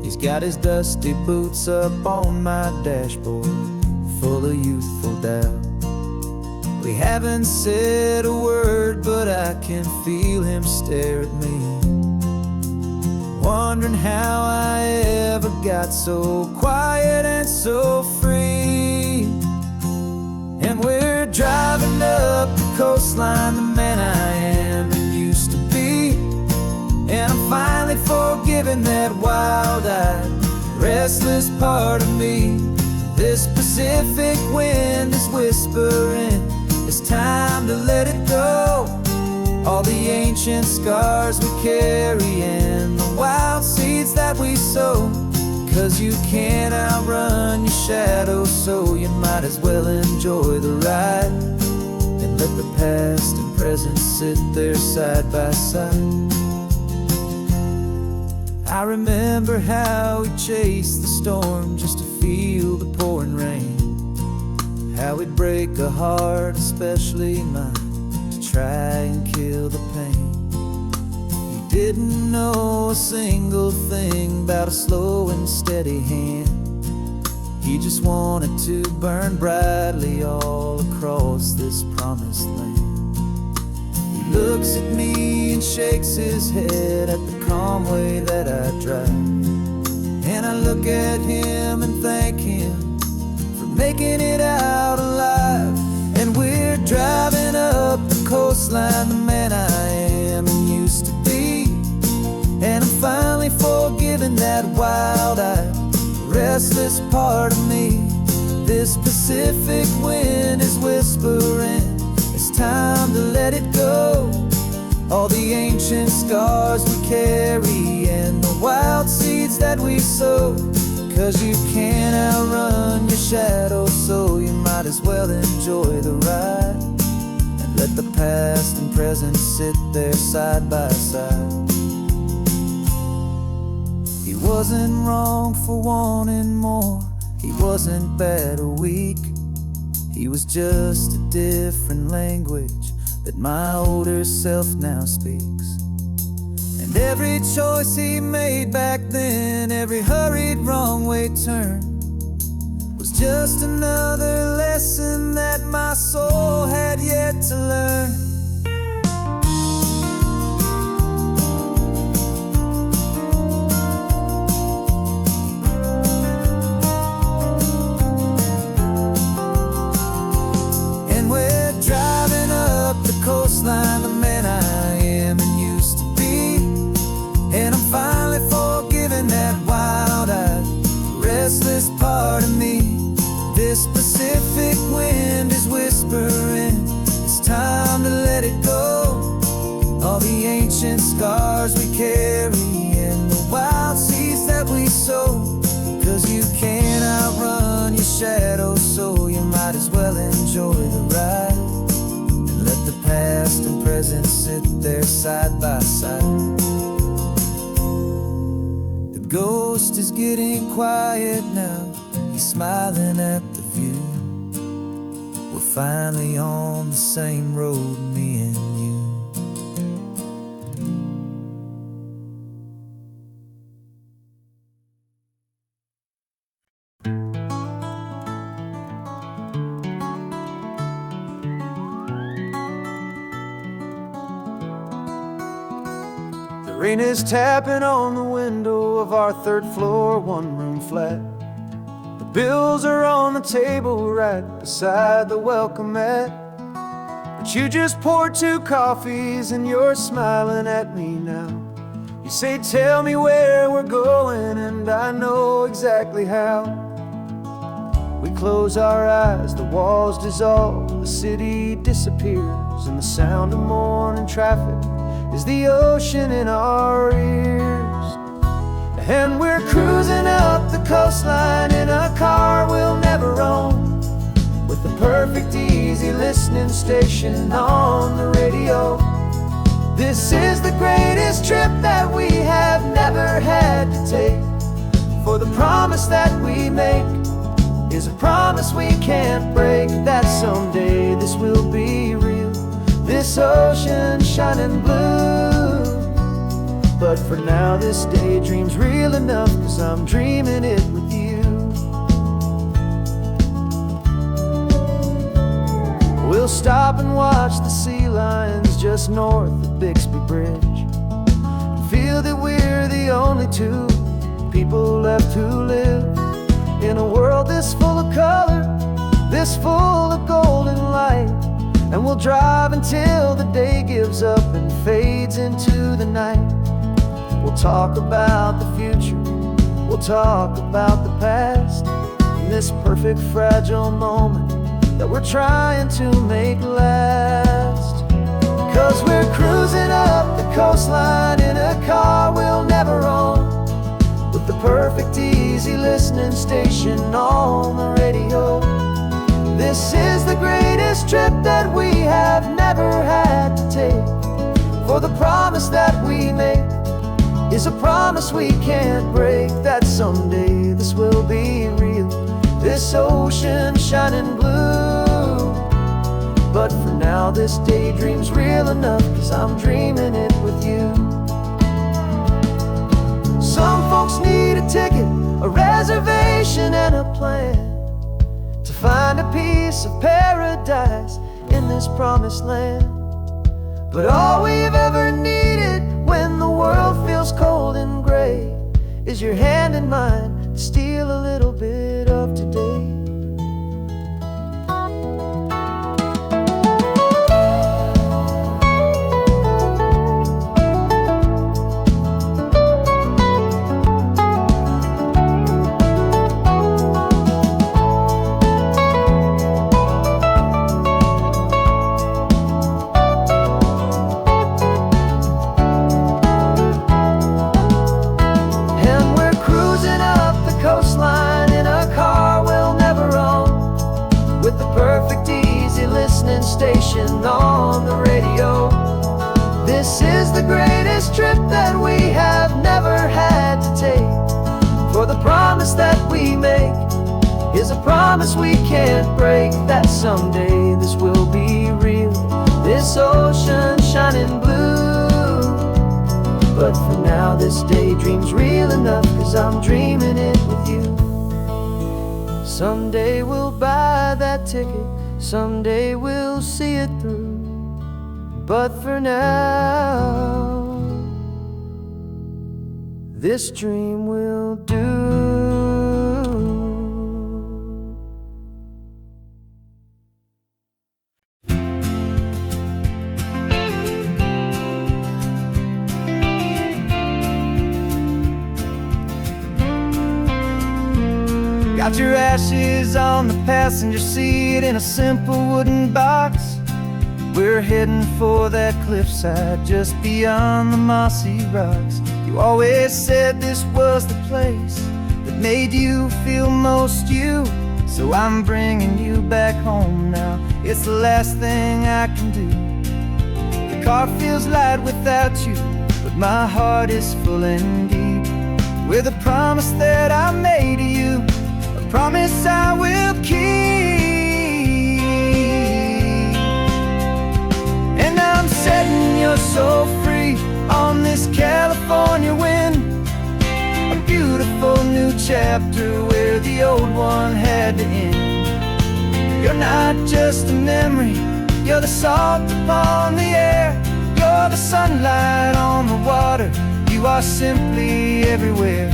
He's got his dusty boots up on my dashboard, full of youthful doubt. We haven't said a word, but I can feel him stare at me, wondering how I ever got so quiet and so free. And we're driving up the coastline, the man I am and used to be, and I'm finally forgiving that wild-eyed, restless part of me. This Pacific wind is whispering, it's time to let it go. All the ancient scars we carry and the wild seeds that we sow. 'Cause you can't outrun your shadow, so you might as well enjoy the ride and let the past and present sit there side by side. I remember how we chased the storm just to feel the pouring rain, how we'd break a heart, especially mine, to try and kill the pain. He didn't know a single thing about a slow and steady hand. He just wanted to burn brightly all across this promised land. He looks at me and shakes his head at the calm way that I drive, and I look at him and thank him for making it out alive. And we're driving up the coastline, the man I am and used to be, and I'm finally forgiving that wild-eyed, restless part of me. This Pacific wind is whispering, it's time to let it go. All the ancient scars we carry and the wild seeds that we sow. 'Cause you can't outrun your shadow, so you might as well enjoy the ride and let the past and present sit there side by side. He wasn't wrong for wanting more, he wasn't bad or weak. He was just a different language that my older self now speaks. And every choice he made back then, every hurried wrong way turn, was just another lesson that my soul had yet to learn. And we're driving up the coastline, the man I am and used to be, and I'm finally forgiving that wild-eyed, restless part of me. This Pacific wind is whispering, it's time to let it go. All the ancient scars we carry and the wild seeds that we sow. 'Cause you can't outrun your shadow, so you might as well enjoy the ride and let the past and present sit there side by side. The ghost is getting quiet now, he's smiling at the view. We're finally on the same road, me and you. Rain is tapping on the window of our third floor, one-room flat. The bills are on the table right beside the welcome mat. But you just poured 2 coffees and you're smiling at me now. You say, tell me where we're going, and I know exactly how. We close our eyes, the walls dissolve, the city disappears, and the sound of morning traffic is the ocean in our ears. And we're cruising up the coastline in a car we'll never own, with the perfect easy listening station on the radio. This is the greatest trip that we have never had to take, for the promise that we make is a promise we can't break, that someday this will be real, this ocean shining blue. But for now this daydream's real enough, 'cause I'm dreaming it with you. We'll stop and watch the sea lions just north of Bixby Bridge, and feel that we're the only 2 people left who live in a world this full of color, this full of golden light. And we'll drive until the day gives up and fades into the night. We'll talk about the future, we'll talk about the past, and this perfect fragile moment that we're trying to make last. 'Cause we're cruising up the coastline in a car we'll never own, with the perfect easy listening station on the radio. This is the greatest trip that we have never had to take, for the promise that we make is a promise we can't break, that someday this will be real, this ocean shining blue. But for now this daydream's real enough, 'cause I'm dreaming it with you. Some folks need a ticket, a reservation and a plan to find a piece of paradise in this promised land. But all we've ever needed when the world feels cold and gray is your hand in mine to steal a little bit of today. Station on the radio. This is the greatest trip that we have never had to take, for the promise that we make is a promise we can't break, that someday this will be real, this ocean shining blue. But for now this daydream's real enough, 'cause I'm dreaming it with you. Someday we'll buy that ticket, someday we'll see it through. But for now, this dream will do. Got your ashes on the passenger seat in a simple wooden box. We're heading for that cliffside just beyond the mossy rocks. You always said this was the place that made you feel most you, so I'm bringing you back home now. It's the last thing I can do. The car feels light without you, but my heart is full and deep with a promise that I made to you, a promise I will keep. And I'm setting you so free on this California wind, a beautiful new chapter where the old one had to end. You're not just a memory, you're the salt upon the air, you're the sunlight on the water, You are simply everywhere,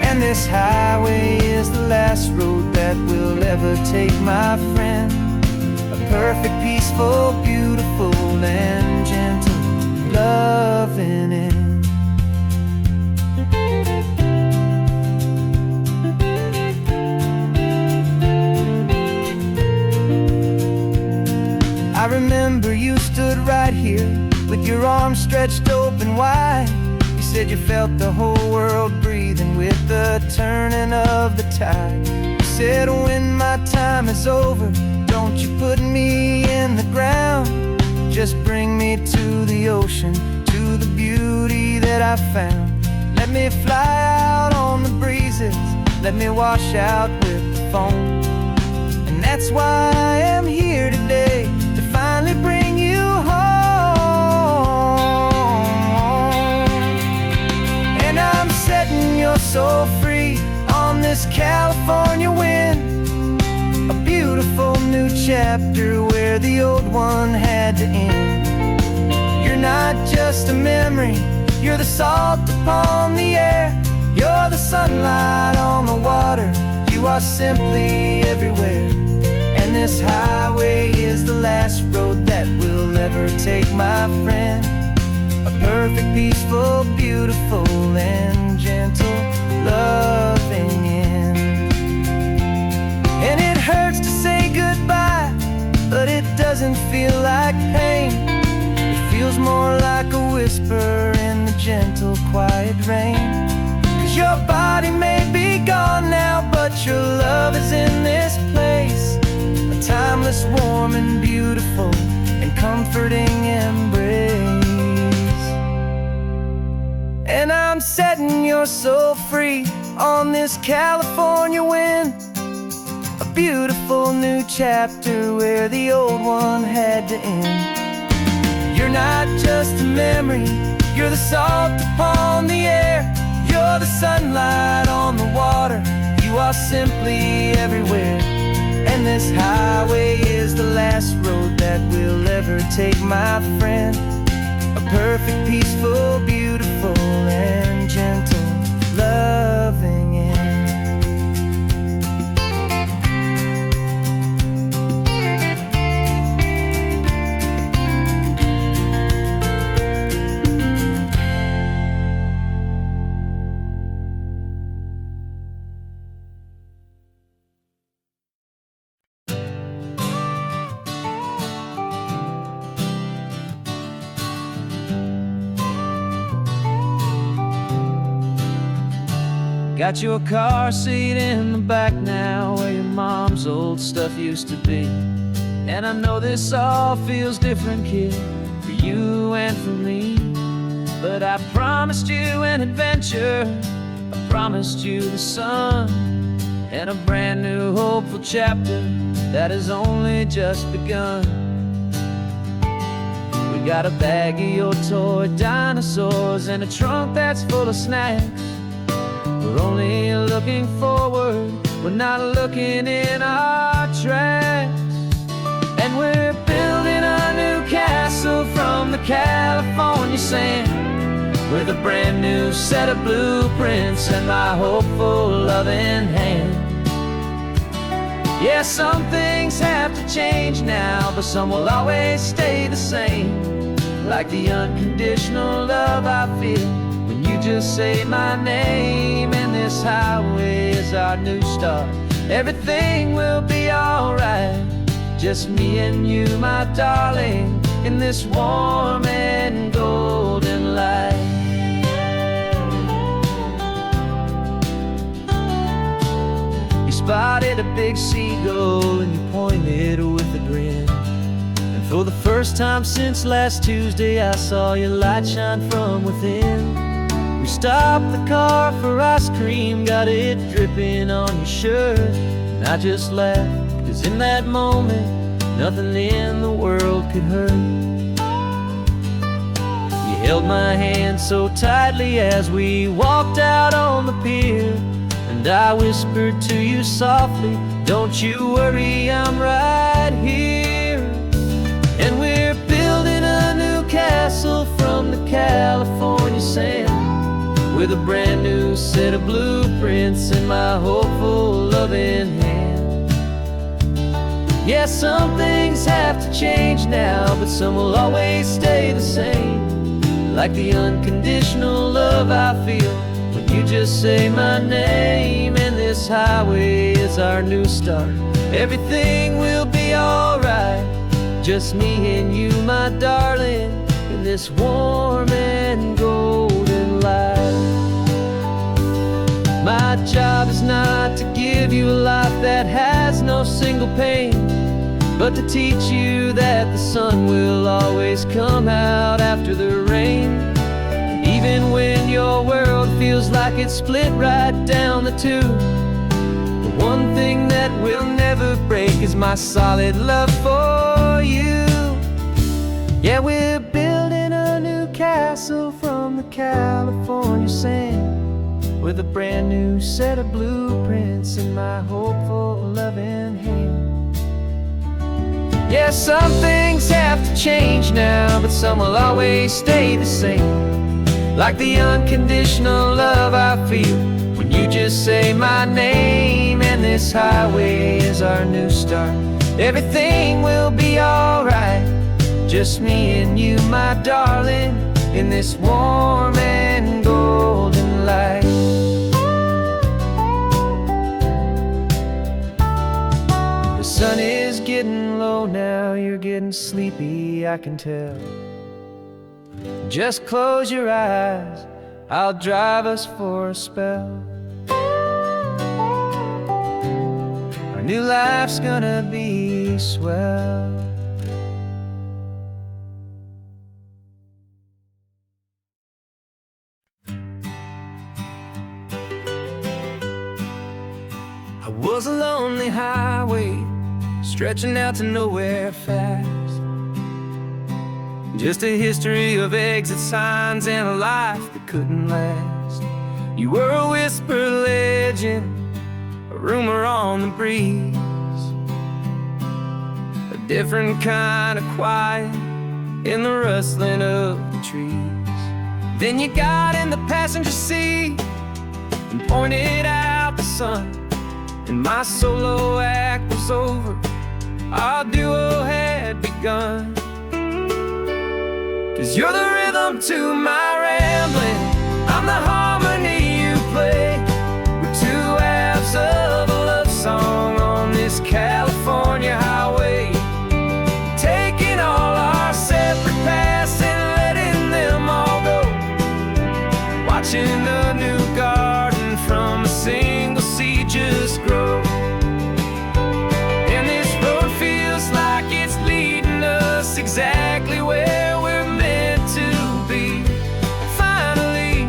and this highway is the last road that will ever take, my friend. A perfect, peaceful, beautiful, and gentle, loving end. I remember you stood right here with your arms stretched open wide. You said you felt the whole world breathing with the turning of the tide. You said, when my time is over, don't you put me in the ground. Just bring me to the ocean, to the beauty that I found. Let me fly out on the breezes, let me wash out with the foam. And that's why I am here today, to finally bring you home. And I'm setting your soul free on this California wind. A beautiful new chapter where the old one had to end. You're not just a memory, you're the salt upon the air. You're the sunlight on the water, you are simply everywhere. And this highway is the last road that we'll ever take, my friend. A perfect, peaceful, beautiful, and gentle, loving end. And it hurts to say goodbye, but it doesn't feel like pain. It feels more like a whisper in the gentle, quiet rain. 'Cause your body may be gone now, but your love is in this place. A timeless, warm, and beautiful, and comforting embrace. And I'm setting your soul free on this California wind. A beautiful new chapter where the old one had to end. You're not just a memory, you're the salt upon the air. You're the sunlight on the water, you are simply everywhere. And this highway is the last road that we'll ever take, my friend. A perfect, peaceful, beautiful, and gentle, loving end. Got your car seat in the back now, where your mom's old stuff used to be. And I know this all feels different, kid, for you and for me. But I promised you an adventure, I promised you the sun, and a brand new hopeful chapter that has only just begun. We got a bag of your toy dinosaurs and a trunk that's full of snacks. We're only looking forward, we're not looking in our tracks. And we're building a new castle from the California sand, with a brand new set of blueprints and my hopeful loving hand. Yeah, some things have to change now, but some will always stay the same. Like the unconditional love I feel when you just say my name. And this highway is our new start, everything will be alright. Just me and you, my darling, in this warm and golden light. You spotted a big seagull and you pointed with a grin. And for the first time since last Tuesday, I saw your light shine from within. We stopped the car for ice cream, got it dripping on your shirt. And I just laughed, 'cause in that moment, nothing in the world could hurt. You held my hand so tightly as we walked out on the pier, and I whispered to you softly, don't you worry, I'm right here. And we're building a new castle from the California sand, with a brand new set of blueprints in my hopeful, loving hand. Yeah, some things have to change now, but some will always stay the same. Like the unconditional love I feel when you just say my name. And this highway is our new start. Everything will be alright, just me and you, my darling, in this warm and golden light. My job is not to give you a life that has no single pain, but to teach you that the sun will always come out after the rain. And even when your world feels like it's split right down the tube, the one thing that will never break is my solid love for you. Yeah, we're building a new castle from the California sand, with a brand new set of blueprints in my hopeful, loving hand. Yeah, some things have to change now, but some will always stay the same. Like the unconditional love I feel when you just say my name. And this highway is our new start. Everything will be alright, just me and you, my darling, in this warm and golden light. The sun is getting low now, you're getting sleepy, I can tell. Just close your eyes, I'll drive us for a spell. Our new life's gonna be swell. I was a lonely highway, stretching out to nowhere fast. Just a history of exit signs and a life that couldn't last. You were a whisper legend, a rumor on the breeze, a different kind of quiet in the rustling of the trees. Then you got in the passenger seat and pointed out the sun, and my solo act was over, our duo had begun. 'Cause you're the rhythm to my rambling, I'm the harmony you play. We're two halves of a love song on this California highway, taking all our separate paths and letting them all go. Watching a new garden from a single seed just grow. And this road feels like it's leading us exactly where we're meant to be. Finally,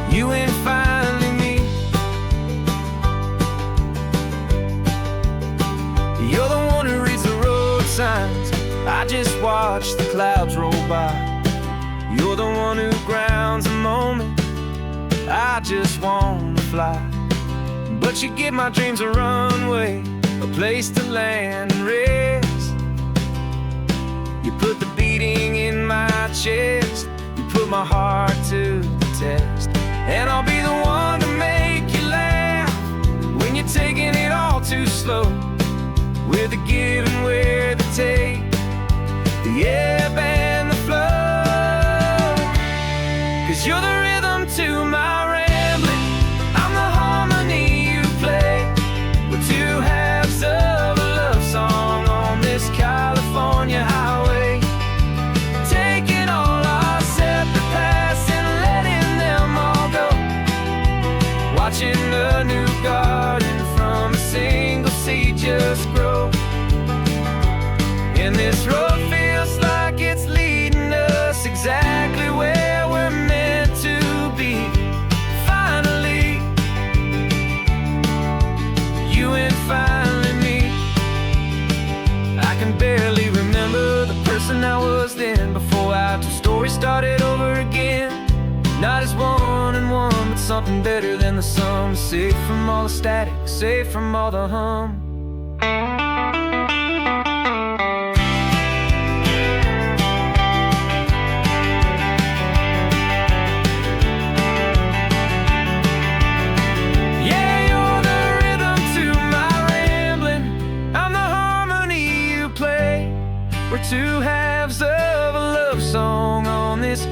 you and finally me. You're the one who reads the road signs, I just watch the clouds roll by. You're the one who grounds a moment, I just wanna fly. But you give my dreams a runway, a place to land and rest. You put the beating in my chest, you put my heart to the test. And I'll be the one to make you laugh when you're taking it all too slow. We're the give and we're the take, the ebb and the flow. 'Cause you're the rhythm to my rambling, I'm the harmony you play. We're two halves of a love song on this California highway, taking all our separate paths and letting them all go. Watching a new garden from a single seed just grow. And this road feels like it's leading us exactly where we're meant to be. Finally, you and finally me. I can barely remember the person I was then, before our two stories started over again. Not as one and one, but something better than the sum. Safe from all the static, safe from all the hum.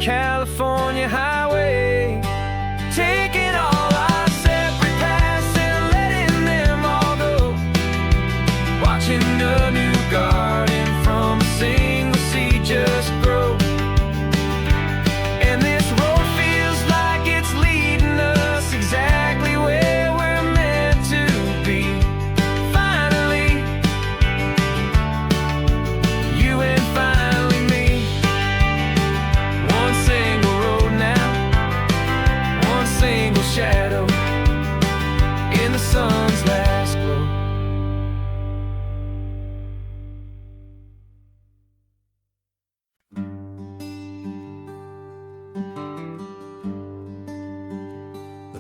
California highway, taking all our separate paths and letting them all go. Watching a new garden from a single seed just grow. And this road feels like it's leading us exactly where we're meant to be. Finally, you and finally me. One single road now, one single shadow in the sun's last glow.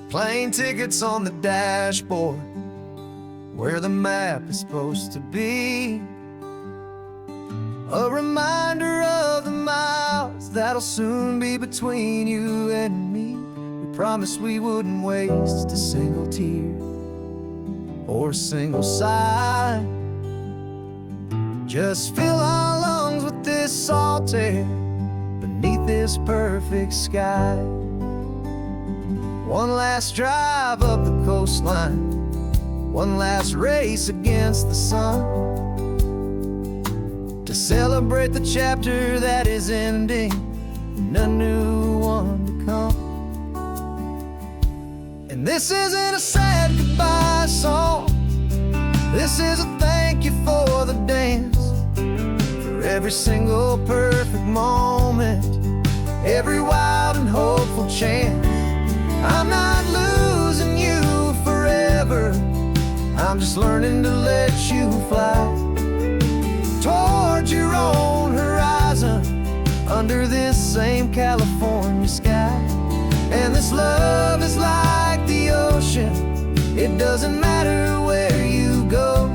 Plane tickets on the dashboard, where the map is supposed to be. A reminder of the miles that'll soon be between you and me. We promised we wouldn't waste a single tear or a single sigh. Just fill our lungs with this salt air beneath this perfect sky. One last drive up the coastline, one last race against the sun, to celebrate the chapter that is ending and a new one to come. And this isn't a sad goodbye song, this is a thank you for the dance, for every single perfect moment, every wild and hopeful chance. I'm not losing you forever, I'm just learning to let you fly towards your own horizon, under this same California sky. And this love is like the ocean, it doesn't matter where you go,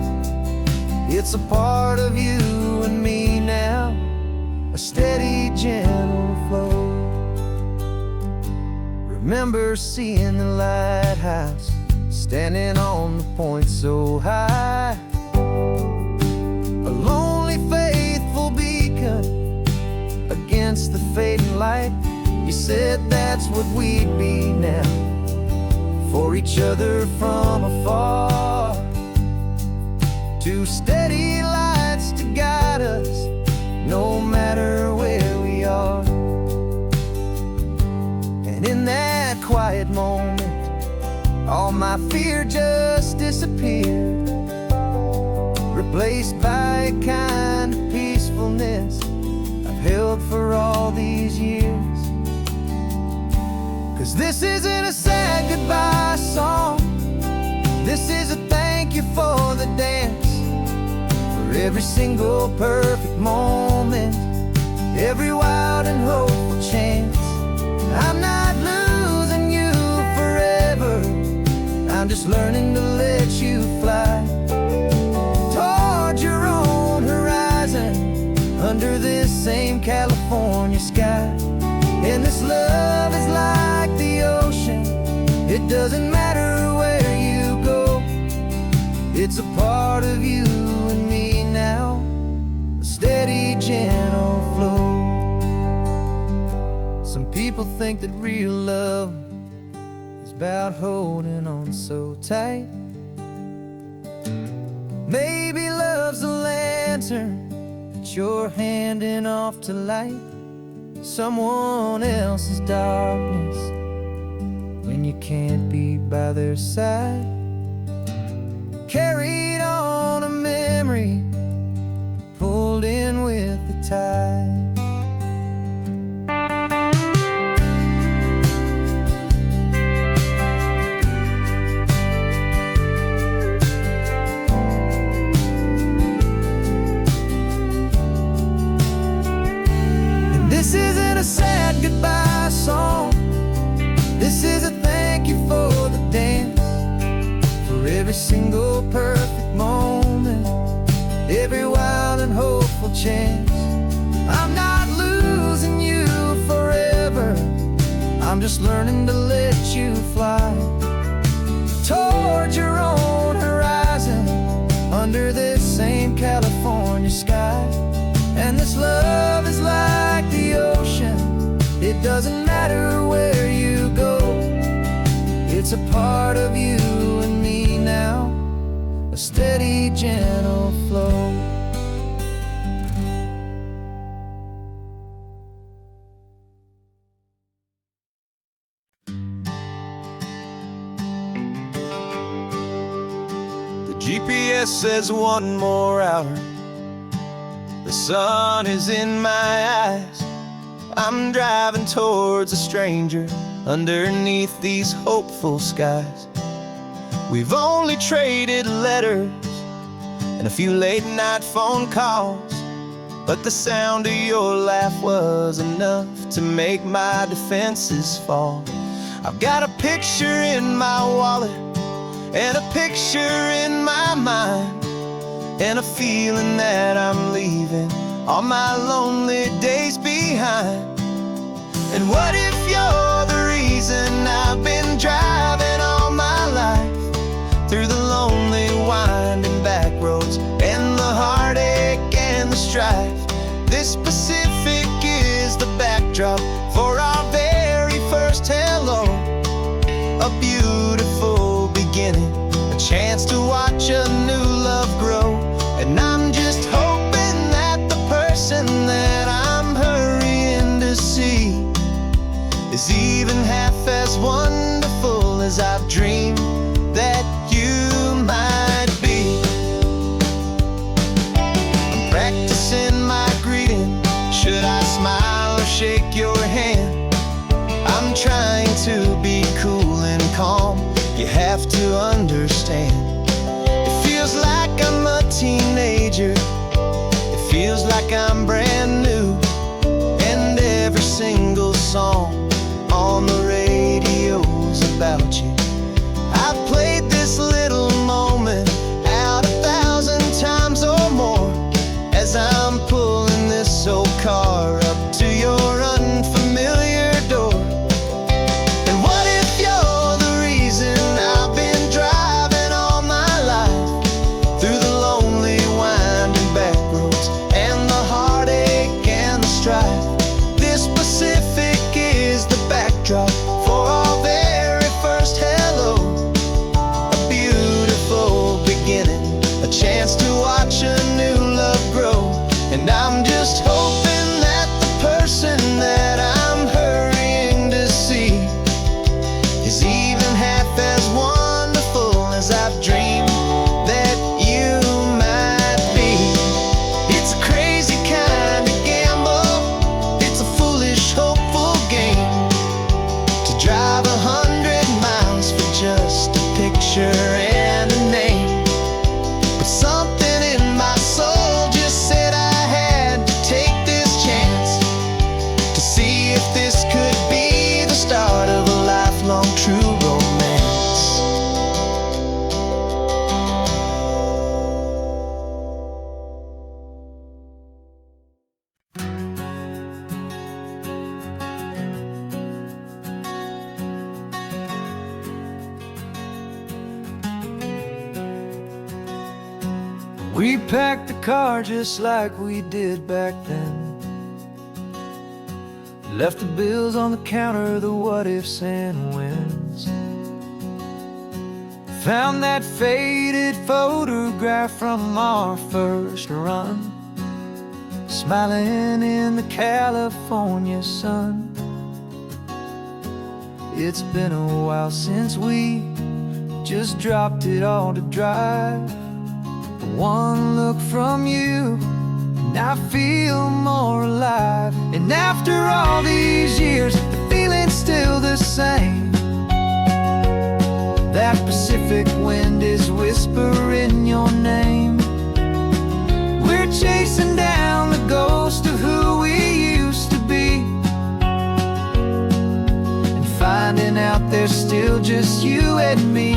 it's a part of you and me now, a steady, gentle flow. Remember seeing the lighthouse, standing on the point so high, a lonely, faithful beacon against the fading light. You said that's what we'd be now, for each other from afar. Two steady lights to guide us, no matter where we are. And in that quiet moment, all my fear just disappeared, replaced by a kind of peacefulness I've held for all these years. 'Cause this isn't a sad goodbye song, this is a thank you for the dance, for every single perfect moment, every wild and hopeful chance. I'm not losing you forever, I'm just learning to let you fly towards your own horizon, under this same California sky. And this love is like the ocean, it doesn't matter where you go, it's a part of you and me now, a steady, gentle flow. Some people think that real love is about holding on so tight. Maybe love's a lantern that you're handing off to light someone else's darkness when you can't be by their side. Carried on a memory, pulled in with the tide. This isn't a sad goodbye song, this is a thank you for the dance, for every single perfect moment, every wild and hopeful chance. I'm not losing you forever, I'm just learning to let you fly towards your own horizon, under this same California sky. And this love is like the ocean, it It's a part of you and me now, a steady, gentle flow. The GPS says one more hour. The sun is in my eyes. I'm driving towards a stranger underneath these hopeful skies. We've only traded letters and a few late night phone calls, but the sound of your laugh was enough to make my defenses fall. I've got a picture in my wallet and a picture in my mind, and a feeling that I'm leaving all my lonely days behind. And what if you're the reason I've been driving all my life, through the lonely winding back roads and the heartache and the strife? This Pacific is the backdrop for our very first hello, a beautiful beginning, a chance to watch a new love grow. And I'm just hoping that the person that I'm hurrying to see is even half as wonderful as I've dreamed that you might be. I'm practicing my greeting. Should I smile or shake your hand? I'm trying to be cool and calm. You have to understand. It feels like I'm a teenager. It feels like I'm brand new. And every single song on the radio's about you. I've played this little moment out 1,000 times or more, as I'm pulling this old car up to your unfamiliar door. And what if you're the reason I've been driving all my life, through the lonely winding back roads and the heartache and the strife? This Pacific is the backdrop for our very first hello, a beautiful beginning, a chance to watch a new love grow. And I'm just hoping that the person that I'm hurrying to see is even half as wonderful as I've dreamed that you might be. It's a crazy kind of gamble, it's a foolish, hopeful game, to drive 100 miles for just a picture and a name. But something in my soul just said I had to take this chance, to see if this could be the start of a lifelong true romance. We packed the car just like we did back then, left the bills on the counter, the what ifs and whens. Found that faded photograph from our first run, smiling in the California sun. It's been a while since we just dropped it all to drive. One look from you and I feel more alive. And after all these years, the feeling's still the same. That Pacific wind is whispering your name. We're chasing down the ghost of who we used to be, and finding out there's still just you and me.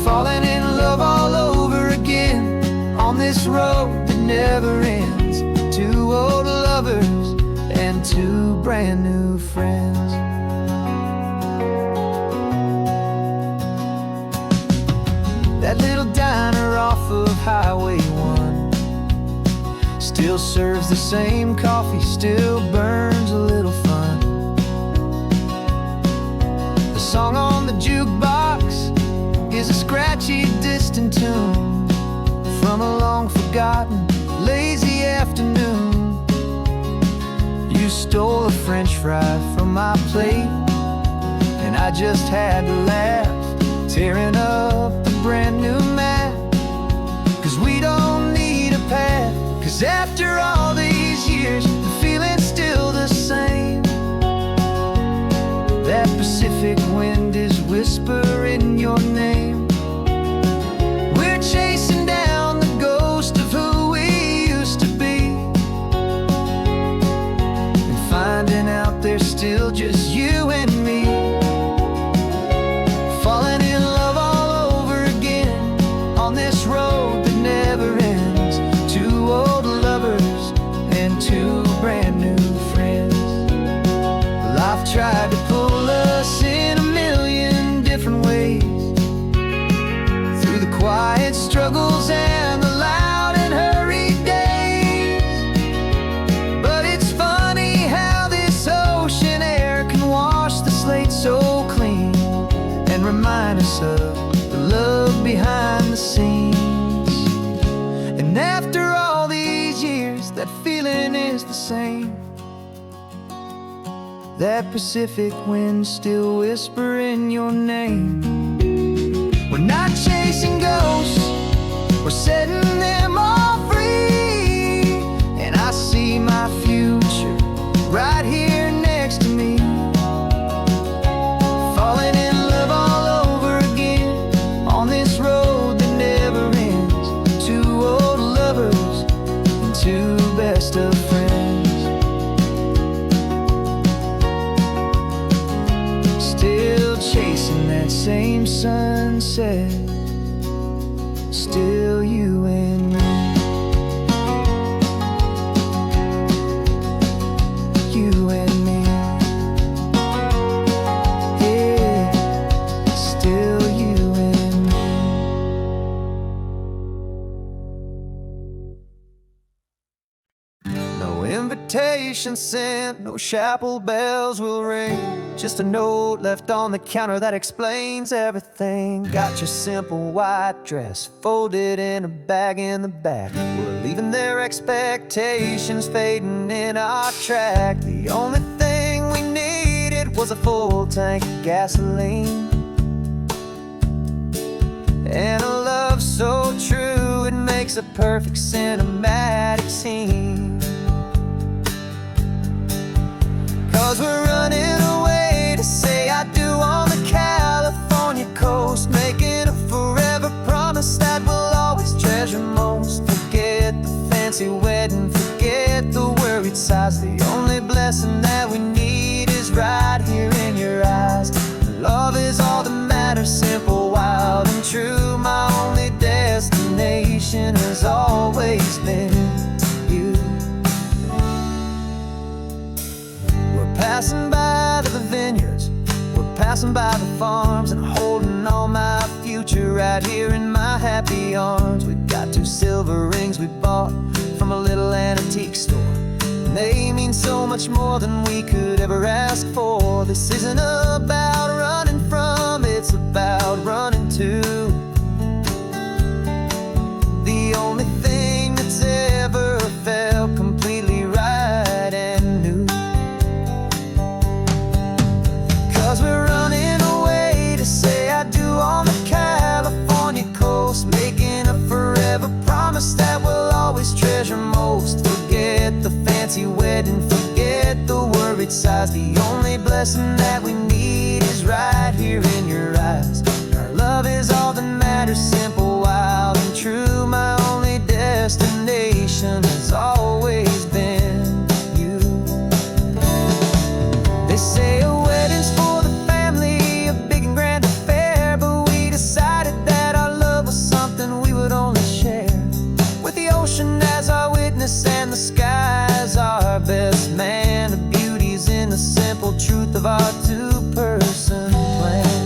Falling in love all over again on this road that never ends. Two old lovers and two brand new friends. That little diner off of Highway 1 still serves the same coffee, still burns a little fun. The The song on the jukebox is a scratchy, distant tune from a long-forgotten, lazy afternoon. You stole a French fry from my plate, and I just had to laugh, tearing up the brand new map. 'Cause we don't need a path, 'cause after all these years, the feeling's still the same. That Pacific wind is whispering your name. We're chasing down the ghost of who we used to be, and finding out there's still just you and me. Falling in love all over again on this road that never ends. Two old lovers and two brand new friends. Life tried to pull us in a million different ways, through the quiet struggles and the loud and hurried days. But it's funny how this ocean air can wash the slate so clean, and remind us of the love behind the scenes. And after all these years, that feeling is the same. That Pacific wind still whispering your name. We're not chasing ghosts, we're setting them all free. And I see my future right here next to me. Falling in love all over again on this road that never ends. Two old lovers and two best of friends. Still chasing that same sunset, still you and me. You and me. Yeah, still you and me. No invitation sent, no chapel bells will ring. Just a note left on the counter that explains everything. Got your simple white dress folded in a bag in the back. We're leaving their expectations fading in our track. The only thing we needed was a full tank of gasoline, and a love so true it makes a perfect cinematic scene. 'Cause we're running away to say I do on the California coast, making a forever promise that we'll always treasure most. Forget the fancy wedding, forget the worried sighs. The only blessing that we need is right here in your eyes. Love is all that matters, simple, wild, and true. My only destination has always been you. We're passing by the vineyards, we're passing by the farms, and holding on my future right here in my happy arms. We've got two silver rings we bought from a little antique store, and they mean so much more than we could ever ask for. This isn't about running from, it's about running to. The only thing that's ever felt completely right and new. 'Cause we're running away to say I do on the California coast, making a forever promise that we'll always treasure most. Forget the fancy wedding, forget the worried sighs. The only blessing that we need is right here in your eyes. Our love is all that matters, simple, wild, and true. My only destination has always been you. They say a wedding's for the family, a big and grand affair, but we decided that our love was something we would only share with the ocean as our witness and the sky as our best man. The beauty's in the simple truth of our two-person plan.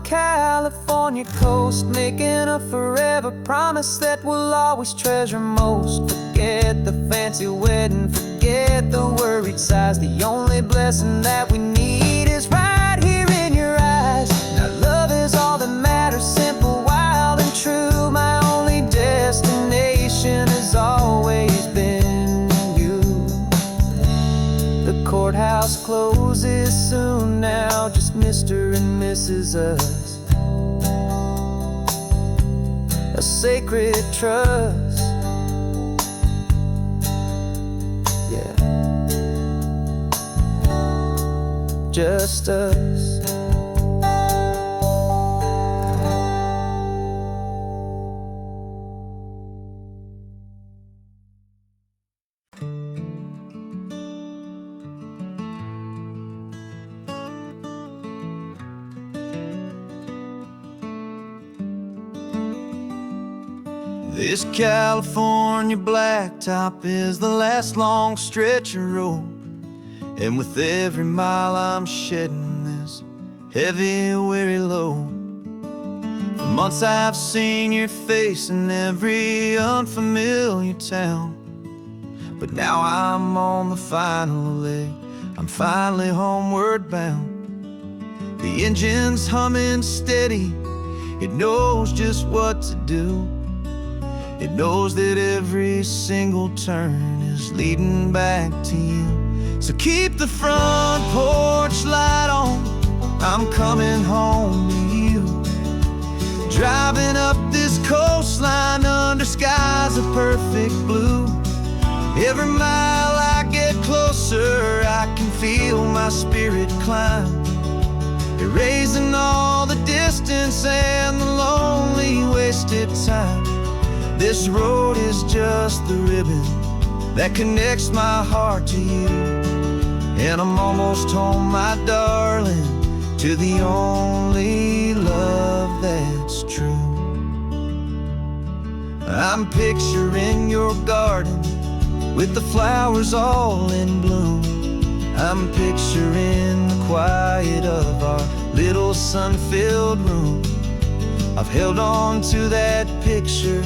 California coast, making a forever promise that we'll always treasure most. Forget the fancy wedding, forget the worried sighs. The only blessing that we need is right here in your eyes. Now love is all that matters, simple, wild and true. My only destination has always been you. The courthouse closes soon now, just Mr. and Mrs. Us. A sacred trust, yeah, just us. This California blacktop is the last long stretch of road, and with every mile I'm shedding this heavy, weary load. For months I've seen your face in every unfamiliar town, but now I'm on the final leg, I'm finally homeward bound. The engine's humming steady, it knows just what to do. It knows that every single turn is leading back to you. So keep the front porch light on, I'm coming home to you. Driving up this coastline under skies of perfect blue. Every mile I get closer, I can feel my spirit climb, erasing all the distance and the lonely wasted time. This road is just the ribbon that connects my heart to you, and I'm almost home, my darling, to the only love that's true. I'm picturing your garden with the flowers all in bloom. I'm picturing the quiet of our little sun-filled room. I've held on to that picture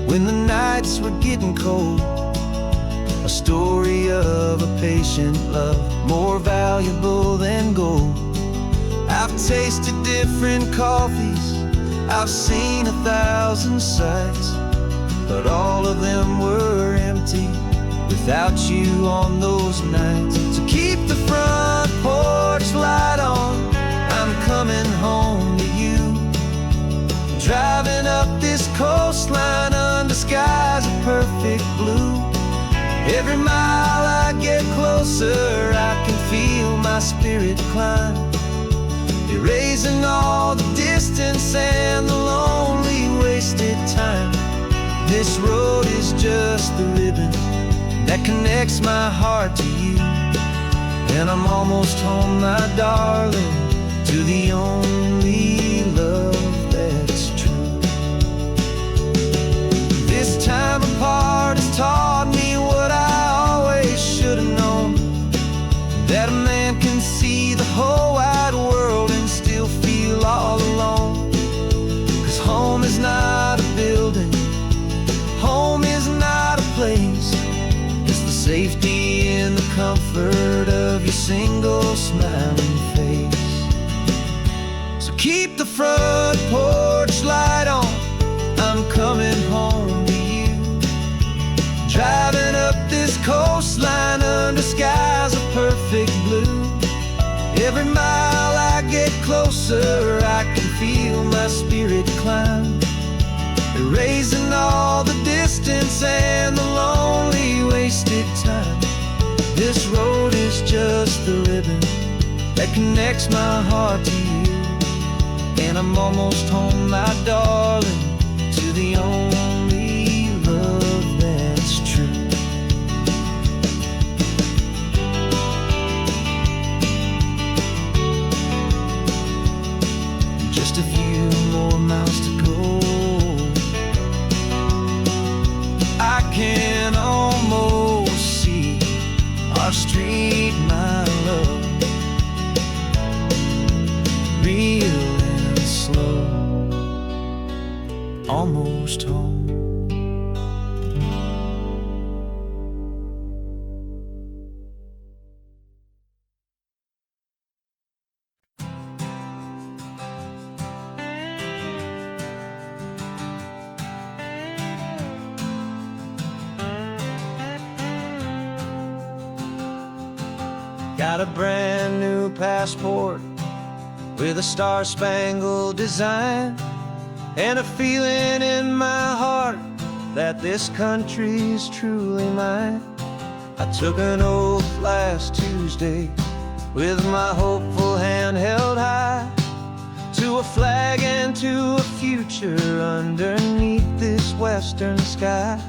when the nights were getting cold, a story of a patient love, more valuable than gold. I've tasted different coffees, I've seen 1,000 sights, but all of them were empty without you on those nights. So keep the front porch light on, I'm coming home to you. Driving up this coastline under skies of perfect blue. Every mile I get closer, I can feel my spirit climb, erasing all the distance and the lonely wasted time. This road is just the ribbon that connects my heart to you, and I'm almost home, my darling, to the only love that's true. This time apart has taught me what I always should have known, that a man can see the whole wide world and still feel all alone. 'Cause home is not a building, home is not a place, it's the safety and the comfort of your single smiling face. So keep the front porch light on, I'm coming home to you. Driving up this coastline under skies of perfect blue. Every mile I get closer, I can feel my spirit climb, erasing all the distance and the lonely wasted time. This road is just the ribbon that connects my heart to you, and I'm almost home, my darling, to the only love that's true. Just a few more miles to go, I can almost see our street, my love, real and slow. Got a brand new passport with a star-spangled design, and a feeling in my heart that this country's truly mine. I took an oath last Tuesday with my hopeful hand held high, to a flag and to a future underneath this western sky.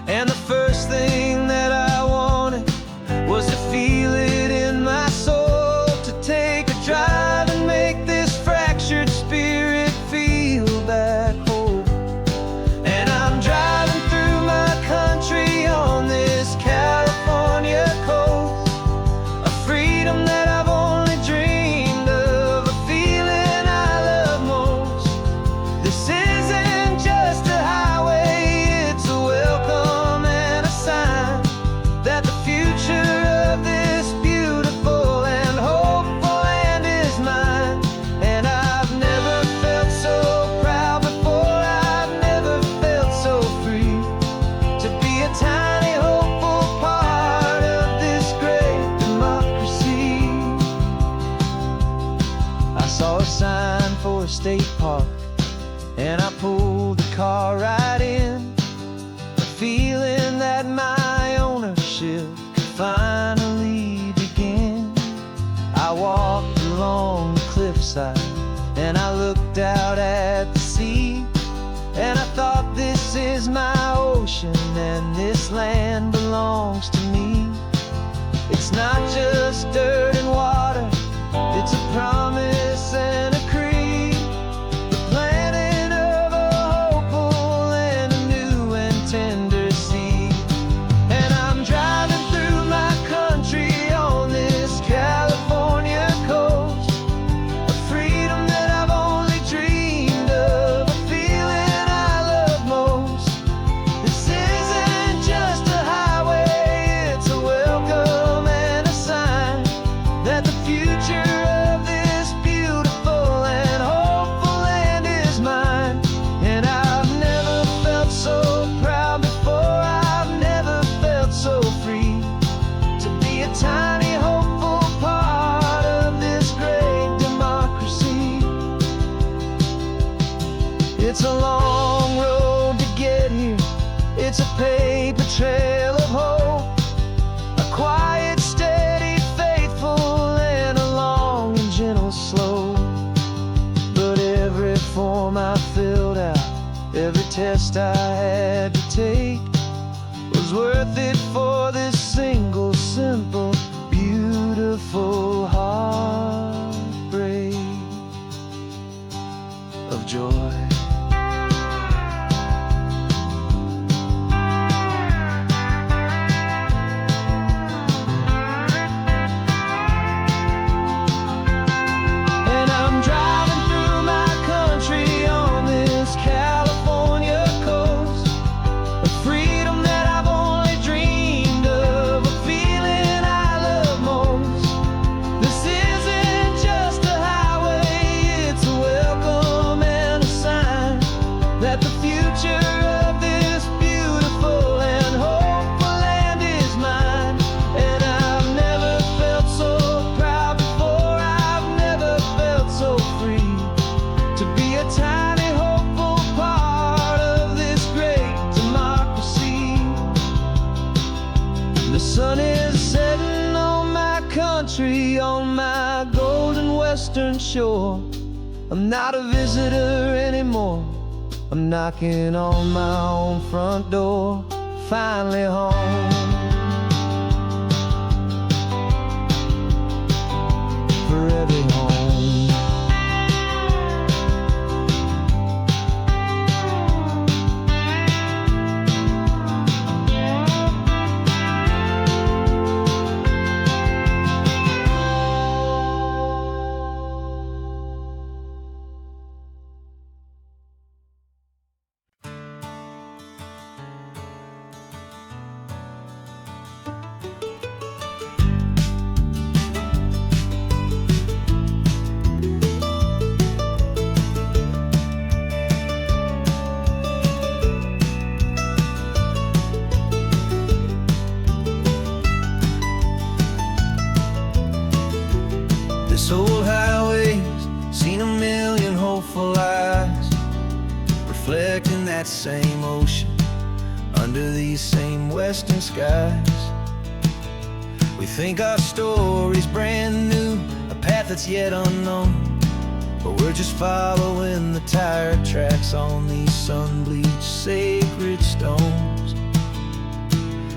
And the first thing that I wanted was to feel it in my soul, to take a drive and make this fractured spirit feel back home. And I'm driving through my country on this California coast, a freedom that I've only dreamed of, a feeling I love most. This isn't just a highway, it's a welcome and a sign that the future of this beautiful and hopeful land is mine. And I've never felt so proud before, I've never felt so free, to be a tiny hopeful part of this great democracy. I saw a sign for a state park, and I pulled the car right in, a feeling that my ownership could finally begin. I walked along the cliffside and I looked out at the sea, and I thought, this is my ocean and this land belongs to me. It's not just dirt and water, it's a promise and a creed, the planting of a hopeful and a new and tender seed. And I'm driving through my country on this California coast, a freedom that I've only dreamed of, a feeling I love most. This isn't just a highway, it's a welcome and a sign that the future of this beautiful and hopeful land is mine. And I've never felt so proud before, I've never felt so free, to be a tiny hopeful part of this great democracy. It's a long road to get here, it's a paper trail of hope, a quiet, steady, faithful, and a long and gentle slope. But every form I filled out, every test I had to take, was worth it for this single, simple, beautiful heartbreak of joy. And I'm driving through my country on this California coast, a freedom that I've only dreamed of, a feeling I love most. This isn't just a highway, it's a welcome and a sign that the future of this beautiful and hopeful land is mine. And I've never felt so proud before, I've never felt so free, to be a tiny hopeful part of this great democracy. The sun is setting on my country, on my golden western shore. I'm not a visitor anymore, I'm knocking on my own front door, finally home. For every home. This old highway's seen a million hopeful eyes, reflecting that same ocean under these same western skies. We think our story's brand new, a path that's yet unknown, but we're just following the tire tracks on these sun-bleached sacred stones.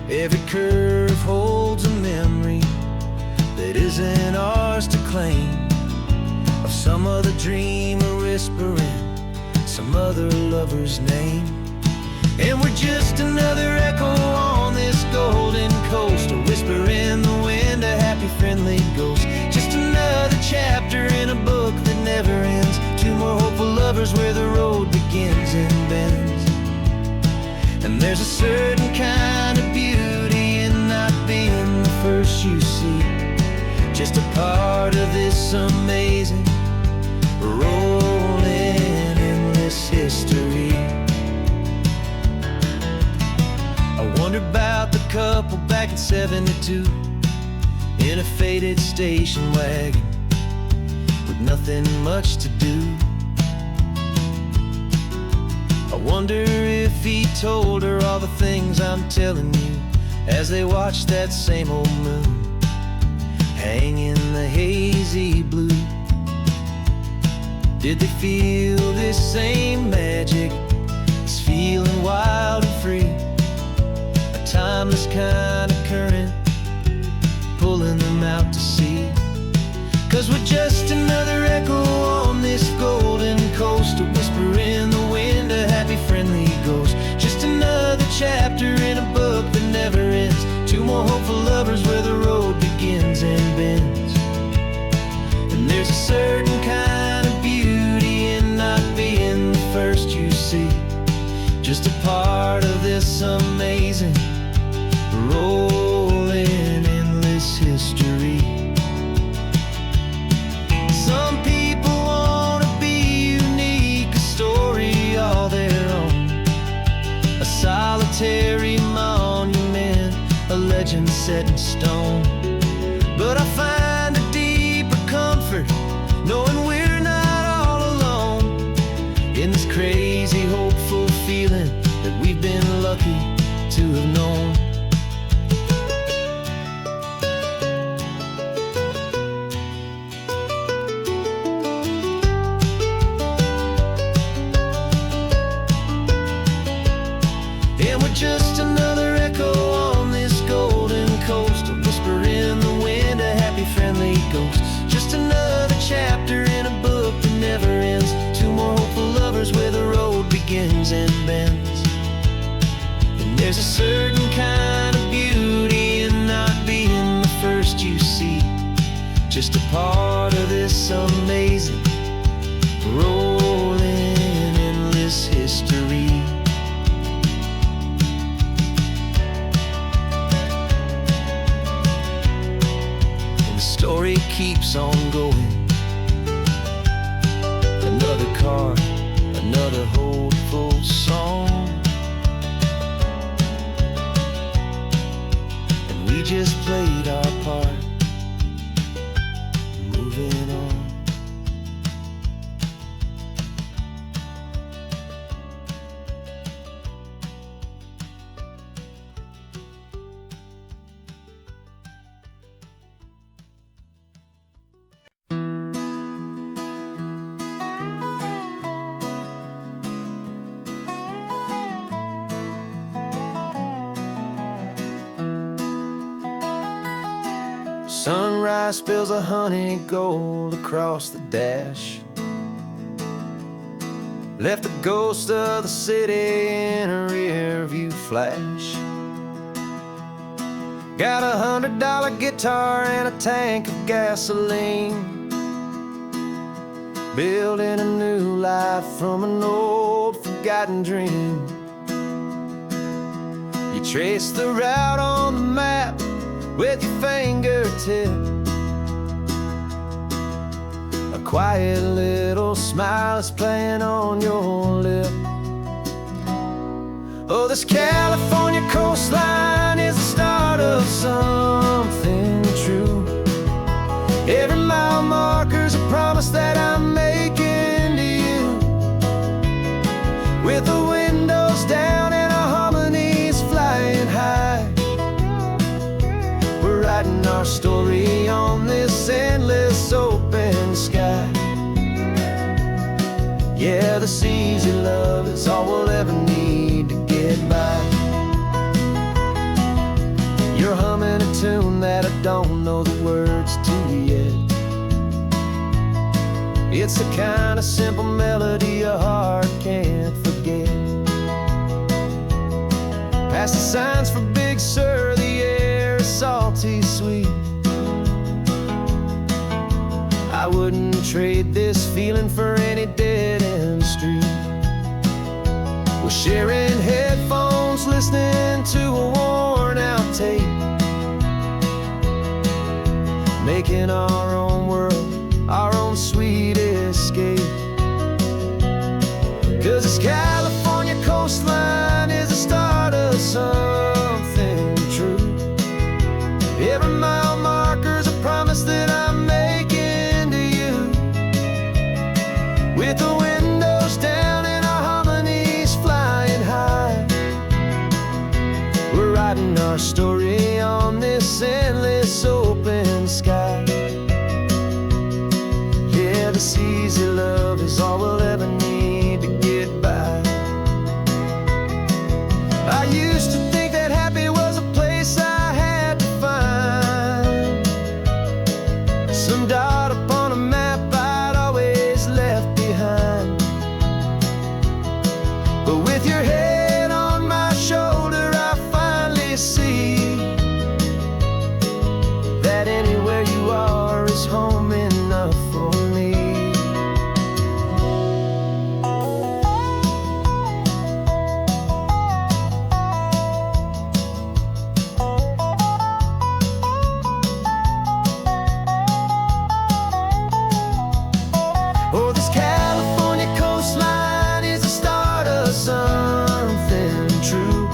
Every curve holds a memory that isn't ours to claim, of some other dreamer whispering some other lover's name. And we're just another echo on this golden coast, a whisper in the wind, a happy friendly ghost. Just another chapter in a book that never ends, two more hopeful lovers where the road begins and bends. And there's a certain kind of beauty in not being the first you see, just a part of this amazing rolling endless history. I wonder about the couple back in '72 in a faded station wagon with nothing much to do. I wonder if he told her all the things I'm telling you as they watched that same old moon hang in the hazy blue. Did they feel this same magic, this feeling wild and free, a timeless kind of current pulling them out to sea? 'Cause we're just another echo on this golden coast, a whisper in the wind, a happy friendly ghost. Just another chapter in a book that never ends, two more hopeful lovers where the road begins and bends. And there's a certain kind of beauty in not being the first you see, just a part of this amazing rolling endless history. Some people wanna be unique, a story all their own, a solitary monument, a legend set in stone. But I find a deeper comfort knowing we're not all alone in this crazy hopeful feeling that we've been lucky to have known. And we're just another echo on this golden coast, a whisper in the wind, a happy friendly ghost. Just another chapter in a book that never ends, two more hopeful lovers where the road begins and bends. And there's a certain kind of beauty in not being the first you see, just a part of this amazing rolling endless history. Story keeps on going. Another car, another hopeful song, and we just played our part, moving on. Sunrise spills a honey gold across the dash, left the ghost of the city in a rear view flash. Got a $100 guitar and a tank of gasoline, building a new life from an old forgotten dream. You trace the route on the map with your fingertip, a quiet little smile is playing on your lip. Oh, this California coastline is the start of something true. Every mile marker's a promise that I'm making to you. With the windows down and our harmonies flying high, we're writing our story on this endless open sky. Yeah, this easy love is all we'll ever need to get by. You're humming a tune that I don't know the words to yet. It's the kind of simple melody a heart can't forget. Past the signs for Big Sur, the air is salty sweet. I wouldn't trade this feeling for any dead-end street. We're sharing headphones, listening to a worn-out tape, making our own world, our own sweet escape. 'Cause this California coastline is the start of something true. Every mile marker's a promise that I'm making to you. With the windows down and our harmonies flying high, we're writing our story on this endless open sky. Yeah, this easy love is all we'll ever need to get by. I used to think that happy was a place I had to find, some dot upon a map I'd always left behind. But with your head on my shoulder, I finally see that anywhere you are is home enough for me. Oh, this California coastline is the start of something true.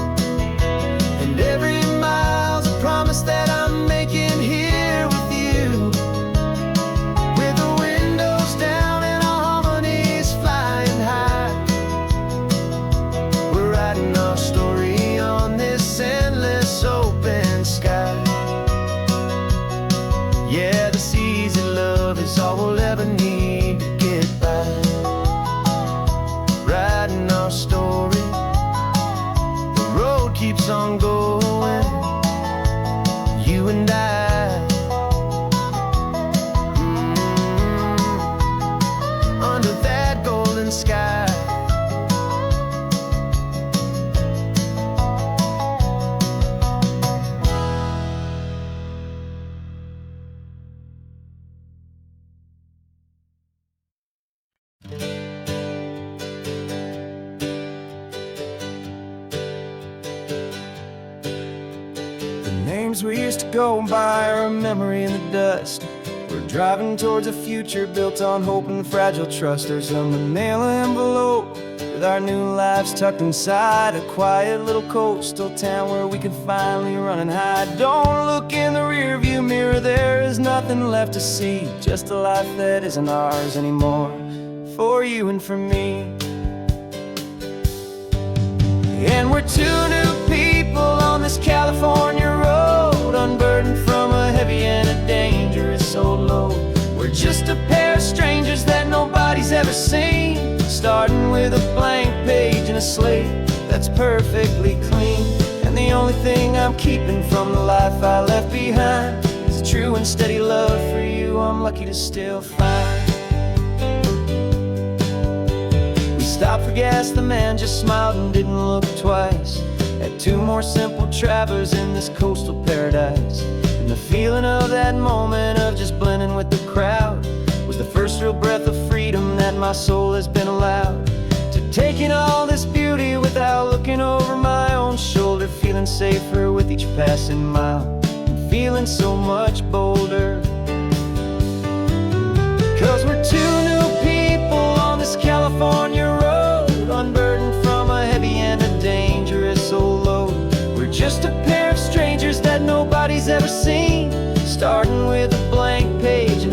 And every mile's a promise that I'm making here with you. With the windows down and our harmonies flying high, we're writing our story on this endless open sky. Yeah, this easy love is all we'll ever need to get by. Writing our story, the road keeps on going, you and I. Under that golden sky. Names we used to go by are a memory in the dust. We're driving towards a future built on hope and fragile trust. There's a manila envelope with our new lives tucked inside, a quiet little coastal town where we can finally run and hide. Don't look in the rearview mirror, there is nothing left to see, just a life that isn't ours anymore, for you and for me. And we're two new people on this California road, unburdened from a heavy and a dangerous old load. We're just a pair of strangers that nobody's ever seen, starting with a blank page and a slate that's perfectly clean. And the only thing I'm keeping from the life I left behind is a true and steady love for you I'm lucky to still find. Stopped for gas, the man just smiled and didn't look twice. Had two more simple travelers in this coastal paradise. And the feeling of that moment of just blending with the crowd was the first real breath of freedom that my soul has been allowed to take in all this beauty without looking over my own shoulder, feeling safer with each passing mile and feeling so much bolder. 'Cause we're two new people on this California road, unburdened from a heavy and a dangerous old load. We're just a pair of strangers that nobody's ever seen, starting with a blank page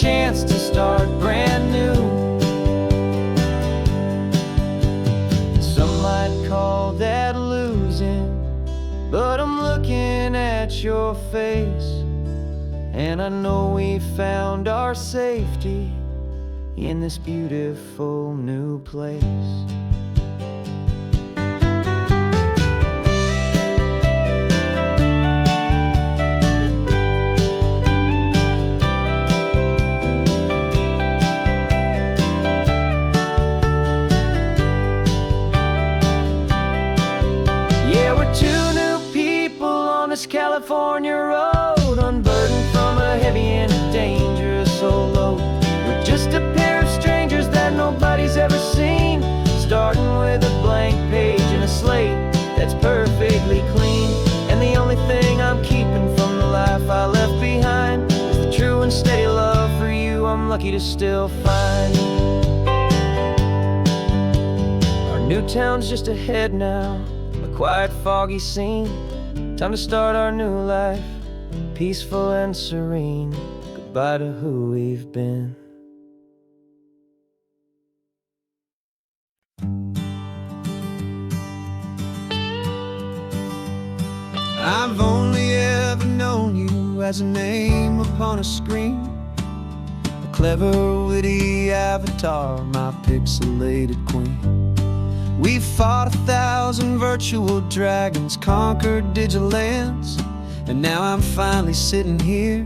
chance to start brand new. Some might call that losing, but I'm looking at your face, and I know we found our safety in this beautiful new place. Yeah, we're two new people on this California road, unburdened from a heavy and dangerous old load. We're just a pair of strangers that nobody's ever seen, starting with a blank page and a slate that's perfectly clean. And the only thing I'm keeping from the life I left behind is the true and steady love for you I'm lucky to still find. Our new town's just ahead now, a quiet, foggy scene. Time to start our new life, peaceful and serene. Goodbye to who we've been. I've only ever known you as a name upon a screen, a clever, witty avatar, my pixelated queen. We've fought 1,000 virtual dragons, conquered digital lands, and now I'm finally sitting here,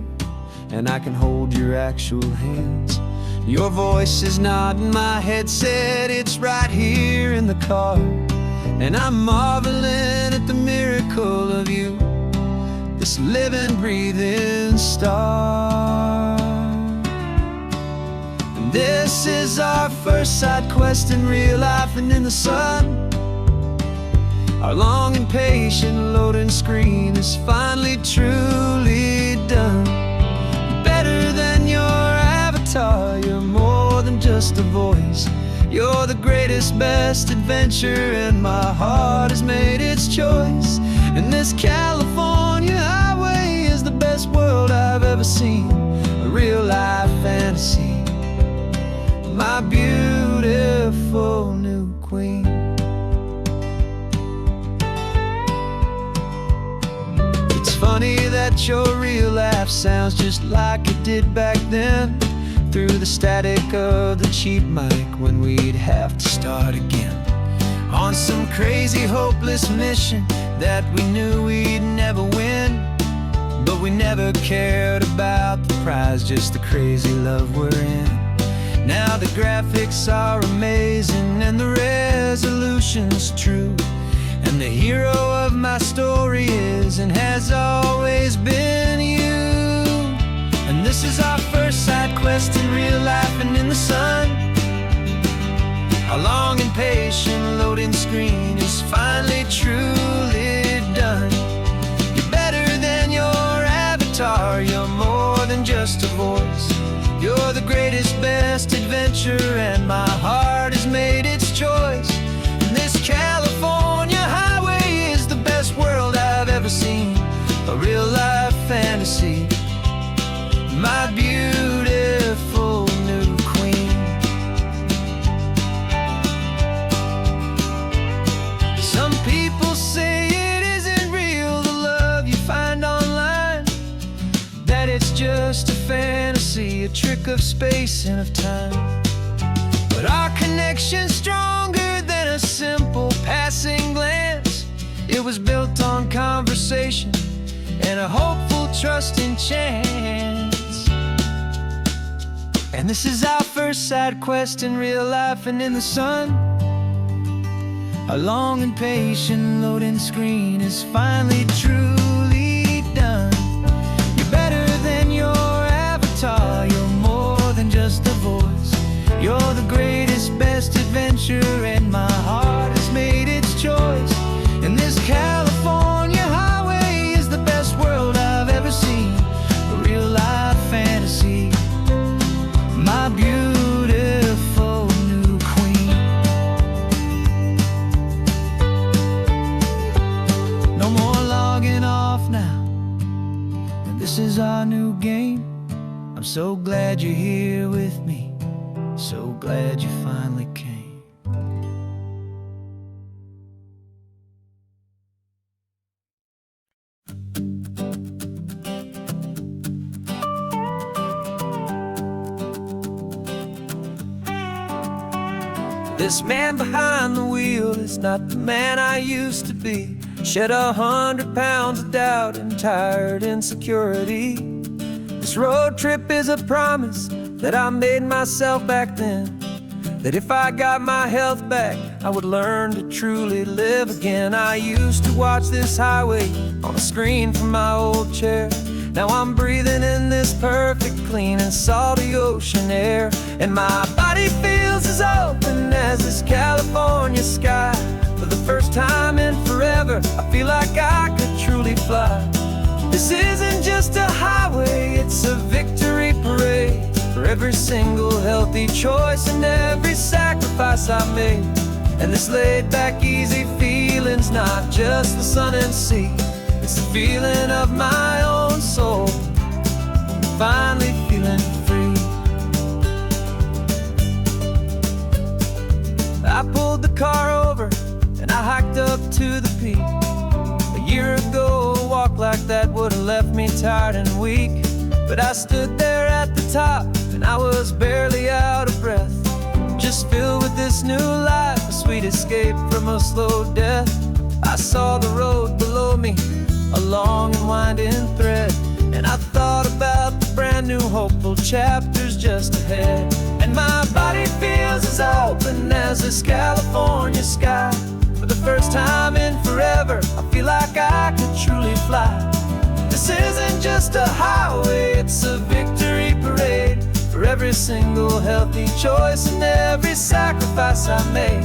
and I can hold your actual hands. Your voice is not in my headset, it's right here in the car, and I'm marveling at the miracle of you, this living, breathing star. And this is our first side quest in real life and in the sun. Our long and patient loading screen is finally truly done. You're better than your avatar, you're more than just a voice. You're the greatest, best adventure, and my heart has made its choice. And this California highway is the best world I've ever seen, a real life fantasy, my beautiful new queen. It's funny that your real life sounds just like it did back then, through the static of the cheap mic when we'd have to start again, on some crazy, hopeless mission that we knew we'd never win. But we never cared about the prize, just the crazy love we're in. Now the graphics are amazing and the resolution's true, and the hero of my story is and has always been you. And this is our first side quest in real life and in the sun. Our long and patient loading screen is finally truly done. You're better than your avatar, you're more than just a voice. You're the greatest, best adventure, and my heart has made its choice. And this California highway is the best world I've ever seen, a real life fantasy, my beautiful new queen. Some people say it isn't real, the love you find online, that it's just a fantasy, a trick of space and of time. But our connection's stronger than a simple passing glance. It was built on conversation and a hopeful, trusting chance. And this is our first side quest in real life and in the sun. Our long and patient loading screen is finally truly done. You're better than your avatar, you're more than just a voice. You're the greatest, best adventure, and my heart has made its choice. And this California highway is the best world I've ever seen, a real life fantasy, my beautiful new queen. No more logging off now, and this is our new game. I'm so glad you're here with me, so glad you finally came. This man behind the wheel is not the man I used to be. Shed 100 pounds of doubt and tired insecurity. This road trip is a promise that I made myself back then, that if I got my health back, I would learn to truly live again. I used to watch this highway on a screen from my old chair. Now I'm breathing in this perfect, clean and salty ocean air. And my body feels as open as this California sky. For the first time in forever, I feel like I could truly fly. This isn't just a highway, it's a victory parade. For every single healthy choice and every sacrifice I made. And this laid back, easy feeling's not just the sun and sea. It's the feeling of my own soul, finally feeling free. I pulled the car over and I hiked up to the peak. A year ago, a walk like that would have left me tired and weak. But I stood there at the top and I was barely out of breath, just filled with this new life, a sweet escape from a slow death. I saw the road below me, a long and winding thread, and I thought about the brand new hopeful chapters just ahead. And my body feels as open as this California sky. For the first time in forever, I feel like I could truly fly. This isn't just a highway, it's a victory parade. For every single healthy choice and every sacrifice I made.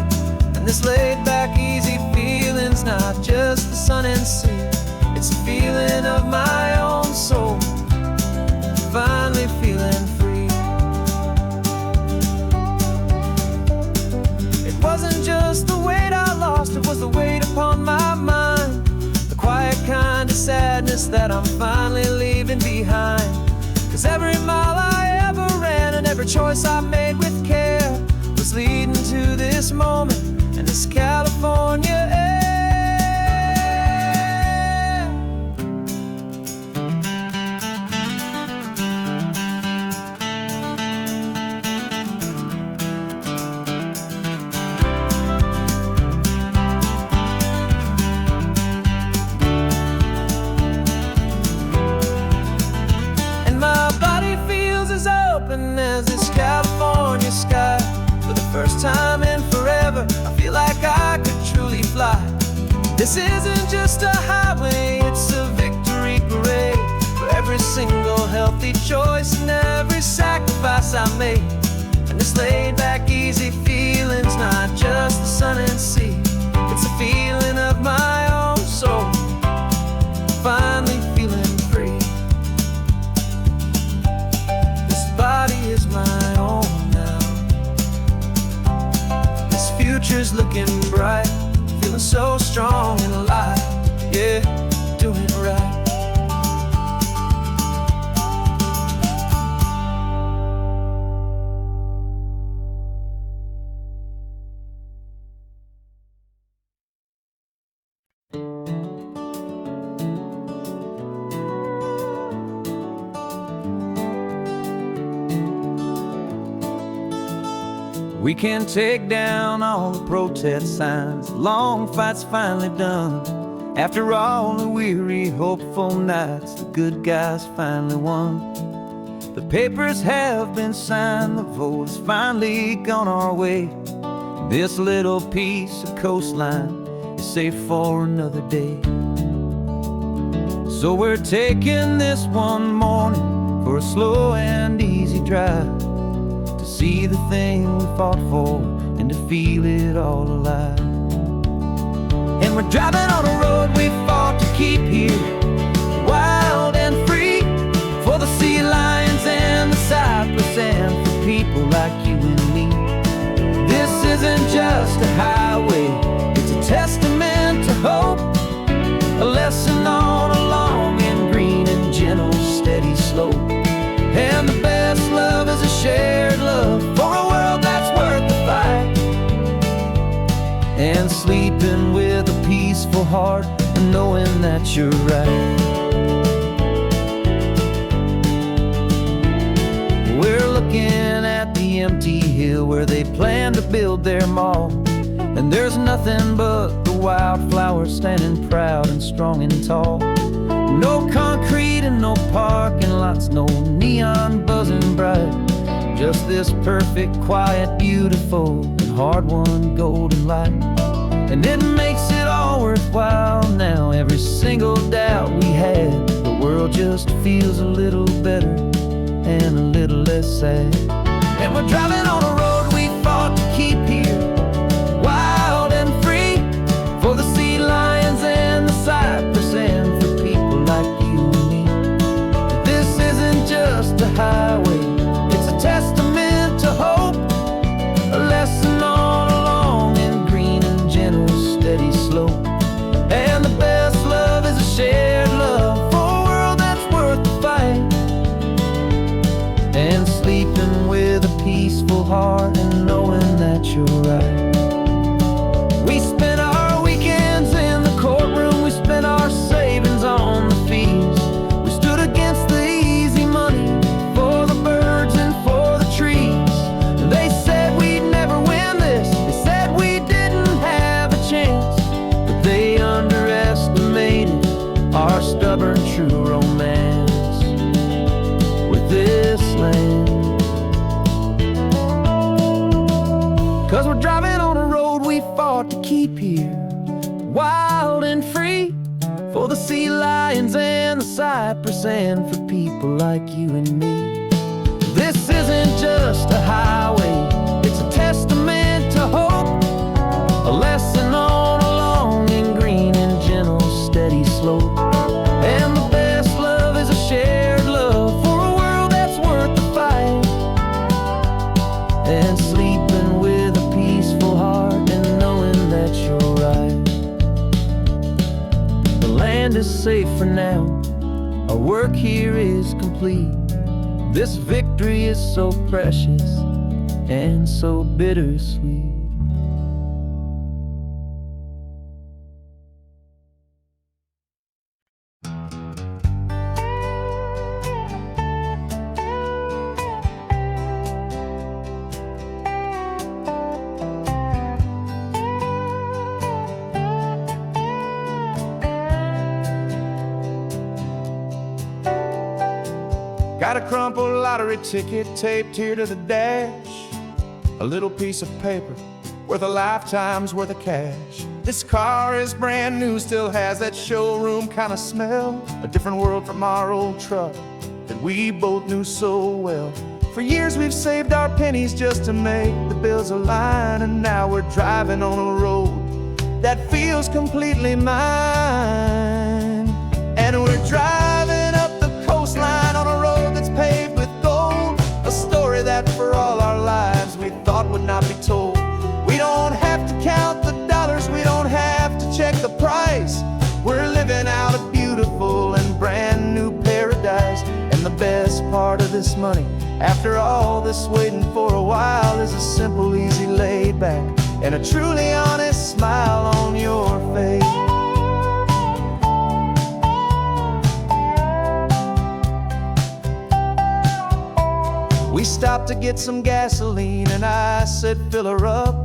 And this laid back, easy feeling's not just the sun and sea. It's a feeling of my own soul, finally feeling free. It wasn't just the weight I lost, it was the weight upon my mind. The quiet kind of sadness that I'm finally leaving behind. 'Cause every mile I ever ran and every choice I made with care was leading to this moment and this California air. As this California sky. For the first time in forever, I feel like I could truly fly. This isn't just a highway, it's a victory parade. For every single healthy choice and every sacrifice I made. And this laid back, easy feeling's not just the sun and sea. It's a feeling of my own soul, finally feeling free. Body is my own now. This future's looking bright, feeling so strong and alive. Yeah, doing it right. We can take down all the protest signs, long fight's finally done. After all the weary, hopeful nights, the good guys finally won. The papers have been signed, the vote has finally gone our way. This little piece of coastline is safe for another day. So we're taking this one morning for a slow and easy drive, to see the thing we fought for and to feel it all alive. And we're driving on a road we fought to keep here, wild and free, for the sea lions and the cypress and for people like you and me. This isn't just a highway, it's a testament to hope, a lesson on a long and green and gentle steady slope. And the heart and knowing that you're right. We're looking at the empty hill where they plan to build their mall, and there's nothing but the wildflowers standing proud and strong and tall. No concrete and no parking lots, no neon buzzing bright, just this perfect, quiet, beautiful, and hard-won golden light. And it makes it all worthwhile now. Every single doubt we had, the world just feels a little better and a little less sad. And we're driving on a road we fought to keep here, wild and free, for the sea lions and the cypress, and for people like you and me. This isn't just a highway, it's a testament to hope, a lesson on a long and green and gentle steady slope. And the best love is a shared love for a world that's worth the fight, and sleeping with a peaceful heart and knowing that you're right. We spent our weekends in the courtroom, we spent our savings on the fees. We stood against the easy money for the birds and for the trees. They said we'd never win this, they said we didn't have a chance, but they underestimated our stubborn true romance with this land. 'Cause we're driving on a road we fought to keep here, wild and free, for the sea lions and the cypress, and for people like you and me. This isn't just a highway, it's a testament to hope, a lesson on a long and green and gentle steady slope. And the best love is a shared love for a world that's worth the fight, and sleeping with a peaceful heart and knowing that you're right. The land is safe for now, our work here is complete. This victory is so precious and so bittersweet. Got a crumpled lottery ticket taped here to the dash, a little piece of paper worth a lifetime's worth of cash. This car is brand new, still has that showroom kind of smell, a different world from our old truck that we both knew so well. For years we've saved our pennies just to make the bills align, and now we're driving on a road that feels completely mine. And we're driving up the coastline on a road that's paved with gold, a story that for all our lives we thought would not be told. We don't have to count the dollars, we don't have to check the price. We're living out a beautiful and brand new paradise. And the best part of this money, after all this waiting for a while, is a simple, easy, laid back, and a truly honest smile on your face. We stopped to get some gasoline, and I said fill her up,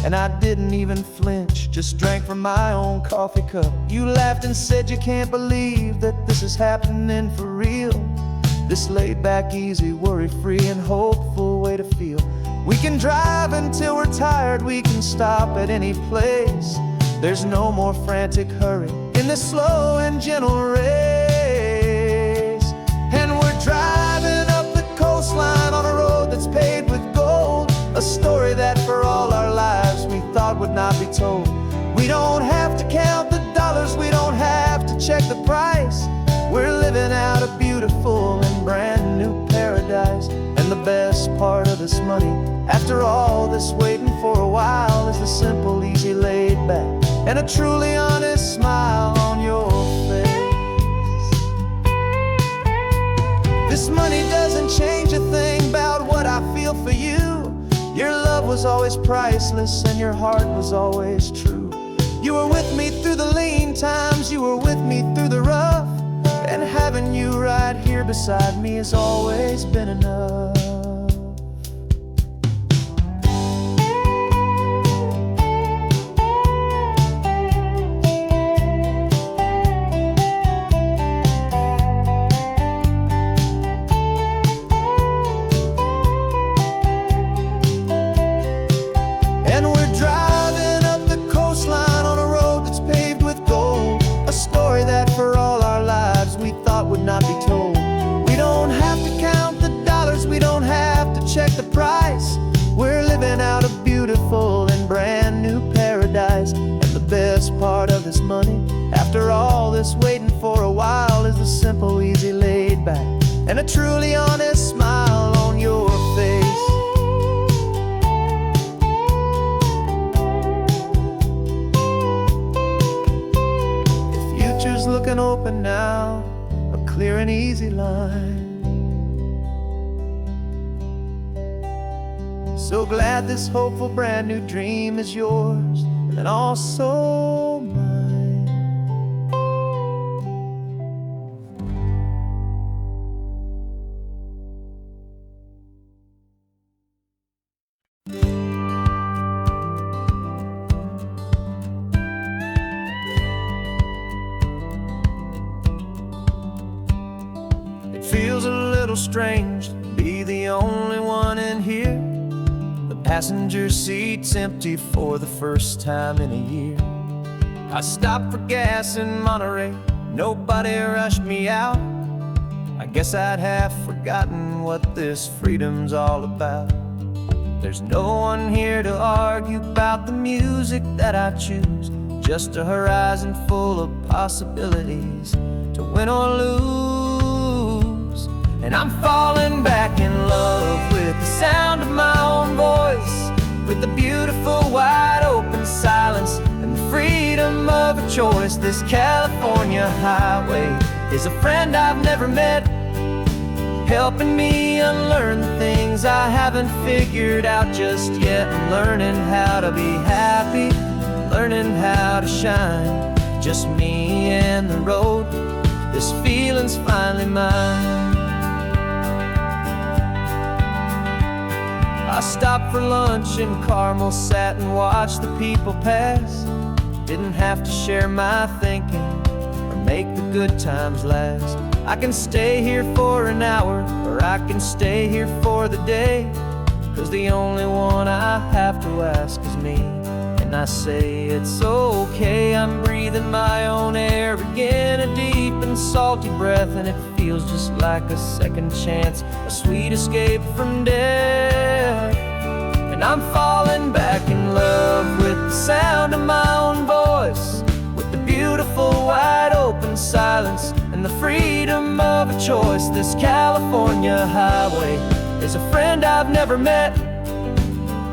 and I didn't even flinch, just drank from my own coffee cup. You laughed and said you can't believe that this is happening for real. This laid back, easy, worry-free and hopeful way to feel. We can drive until we're tired, we can stop at any place. There's no more frantic hurry in this slow and gentle race. And we're driving up the coastline on a road that's paved with gold, a story that for all our lives we thought would not be told. We don't have to count the dollars, we don't have to check the price. We're living out a beautiful and brand new paradise. And the best part of this money, after all this waiting for a while, is the simple, easy, laid back, and a truly honest smile on your face. This money doesn't change a thing about what I feel for you. Your love was always priceless and your heart was always true. You were with me through the lean times, you were with me through the rough, and having you right here beside me has always been enough. And we're driving up the coastline on a road that's paved with gold, a story that for all our lives we thought would not be told. We don't have to count the dollars, we don't have to check the price. We're living out a beautiful and brand new paradise. And the best part of this money, after all this waiting for a while, is the simple, easy, laid back, and a truly honest smile on your face. Future's looking open now, a clear and easy line. So glad this hopeful brand new dream is yours and also mine. It feels a little strange to be the only one in here. The passenger seat's empty for the first time in a year. I stopped for gas in Monterey, nobody rushed me out. I guess I'd have forgotten what this freedom's all about. There's no one here to argue about the music that I choose, just a horizon full of possibilities to win or lose. And I'm falling back in love with the sound of my own voice, with the beautiful wide open silence and the freedom of a choice. This California highway is a friend I've never met, helping me unlearn the things I haven't figured out just yet. I'm learning how to be happy, learning how to shine, just me and the road. This feeling's finally mine. I stopped for lunch in Carmel, sat and watched the people pass. Didn't have to share my thinking or make the good times last. I can stay here for an hour, or I can stay here for the day, 'cause the only one I have to ask is me. And I say it's okay, I'm breathing my own air again, a deep and salty breath, and it feels just like a second chance, a sweet escape from death. And I'm falling back in love with the sound of my own voice, with the beautiful wide open silence and the freedom of a choice. This California highway is a friend I've never met,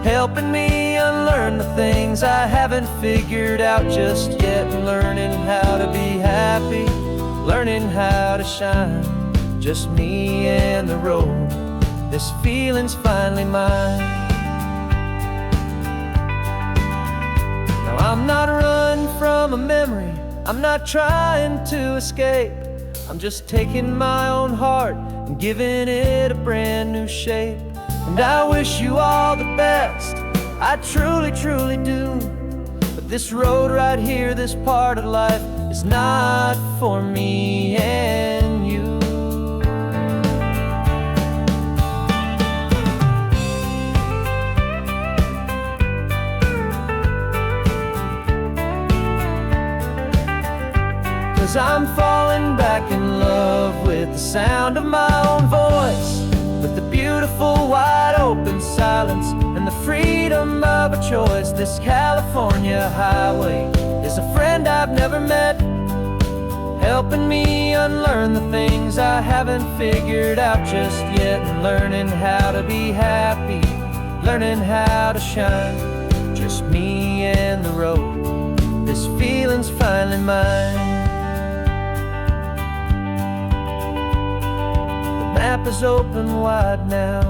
helping me unlearn the things I haven't figured out just yet. Learning how to be happy, learning how to shine, just me and the road. This feeling's finally mine. Now I'm not running from a memory, I'm not trying to escape. I'm just taking my own heart and giving it a brand new shape. And I wish you all the best, I truly, truly do. But this road right here, this part of life, is not for me and you. Cause I'm falling back in love with the sound of my own voice, with the beautiful wide open silence and the freedom of a choice. This California highway is a friend I've never met, helping me unlearn the things I haven't figured out just yet. And learning how to be happy, learning how to shine, just me and the road. This feeling's finally mine. The map is open wide now,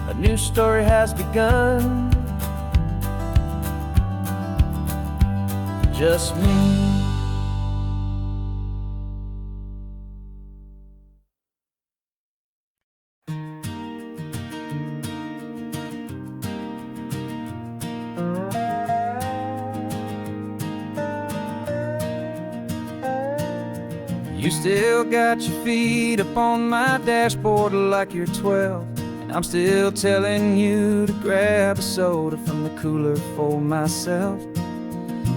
a new story has begun. just me. You still got your feet up on my dashboard like you're 12, and I'm still telling you to grab a soda from the cooler for myself.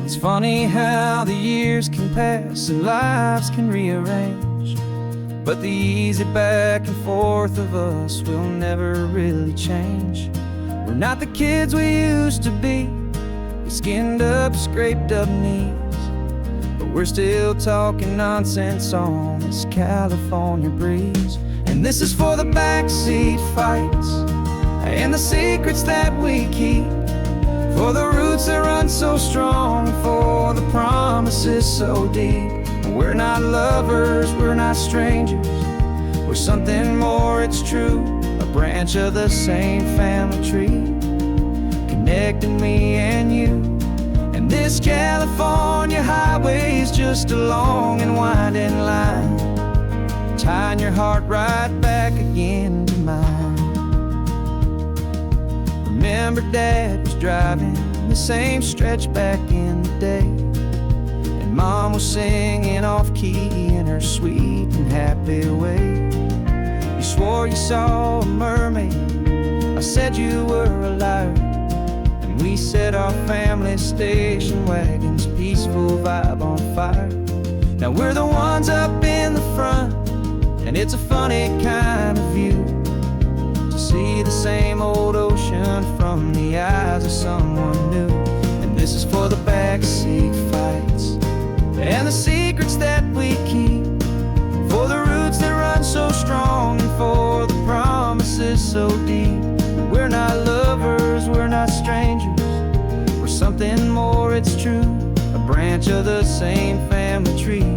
It's funny how the years can pass and lives can rearrange, but the easy back and forth of us will never really change. We're not the kids we used to be, with skinned up, scraped up knees, but we're still talking nonsense on this California breeze. And this is for the backseat fights and the secrets that we keep, for the roots that run so strong, for the promises so deep. We're not lovers, we're not strangers, we're something more, it's true. A branch of the same family tree, connecting me and you. And this California highway is just a long and winding line, tying your heart right back again to mine. Remember Dad was driving the same stretch back in the day, and Mom was singing off-key in her sweet and happy way. You swore you saw a mermaid, I said you were a liar, and we set our family station wagon's peaceful vibe on fire. Now we're the ones up in the front, and it's a funny kind of view to see the same old ocean from the eyes of someone new. And this is for the backseat fights and the secrets that we keep, for the roots that run so strong and for the promises so deep. We're not lovers, we're not strangers, we're something more, it's true. A branch of the same family tree,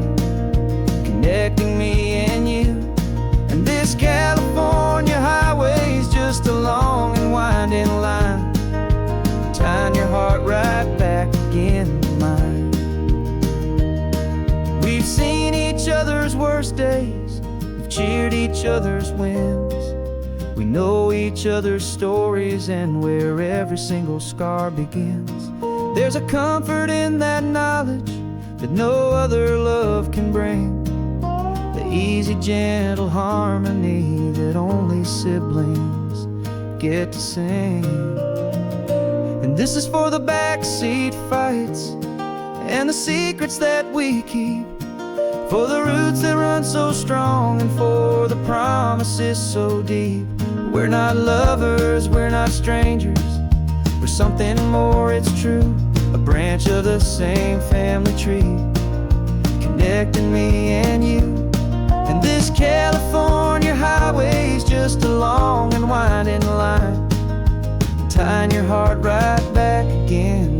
connecting me and you. And this California highway is just a long and winding line, tying your heart right back again to mine. We've seen each other's worst days, we've cheered each other's wins, we know each other's stories and where every single scar begins. There's a comfort in that knowledge that no other love can bring, the easy, gentle harmony that only siblings get to sing. And this is for the backseat fights and the secrets that we keep, for the roots that run so strong and for the promises so deep. We're not lovers, we're not strangers, we're something more, it's true. A branch of the same family tree, connecting me and you. And this California highway is just a long and winding line, tying your heart right back again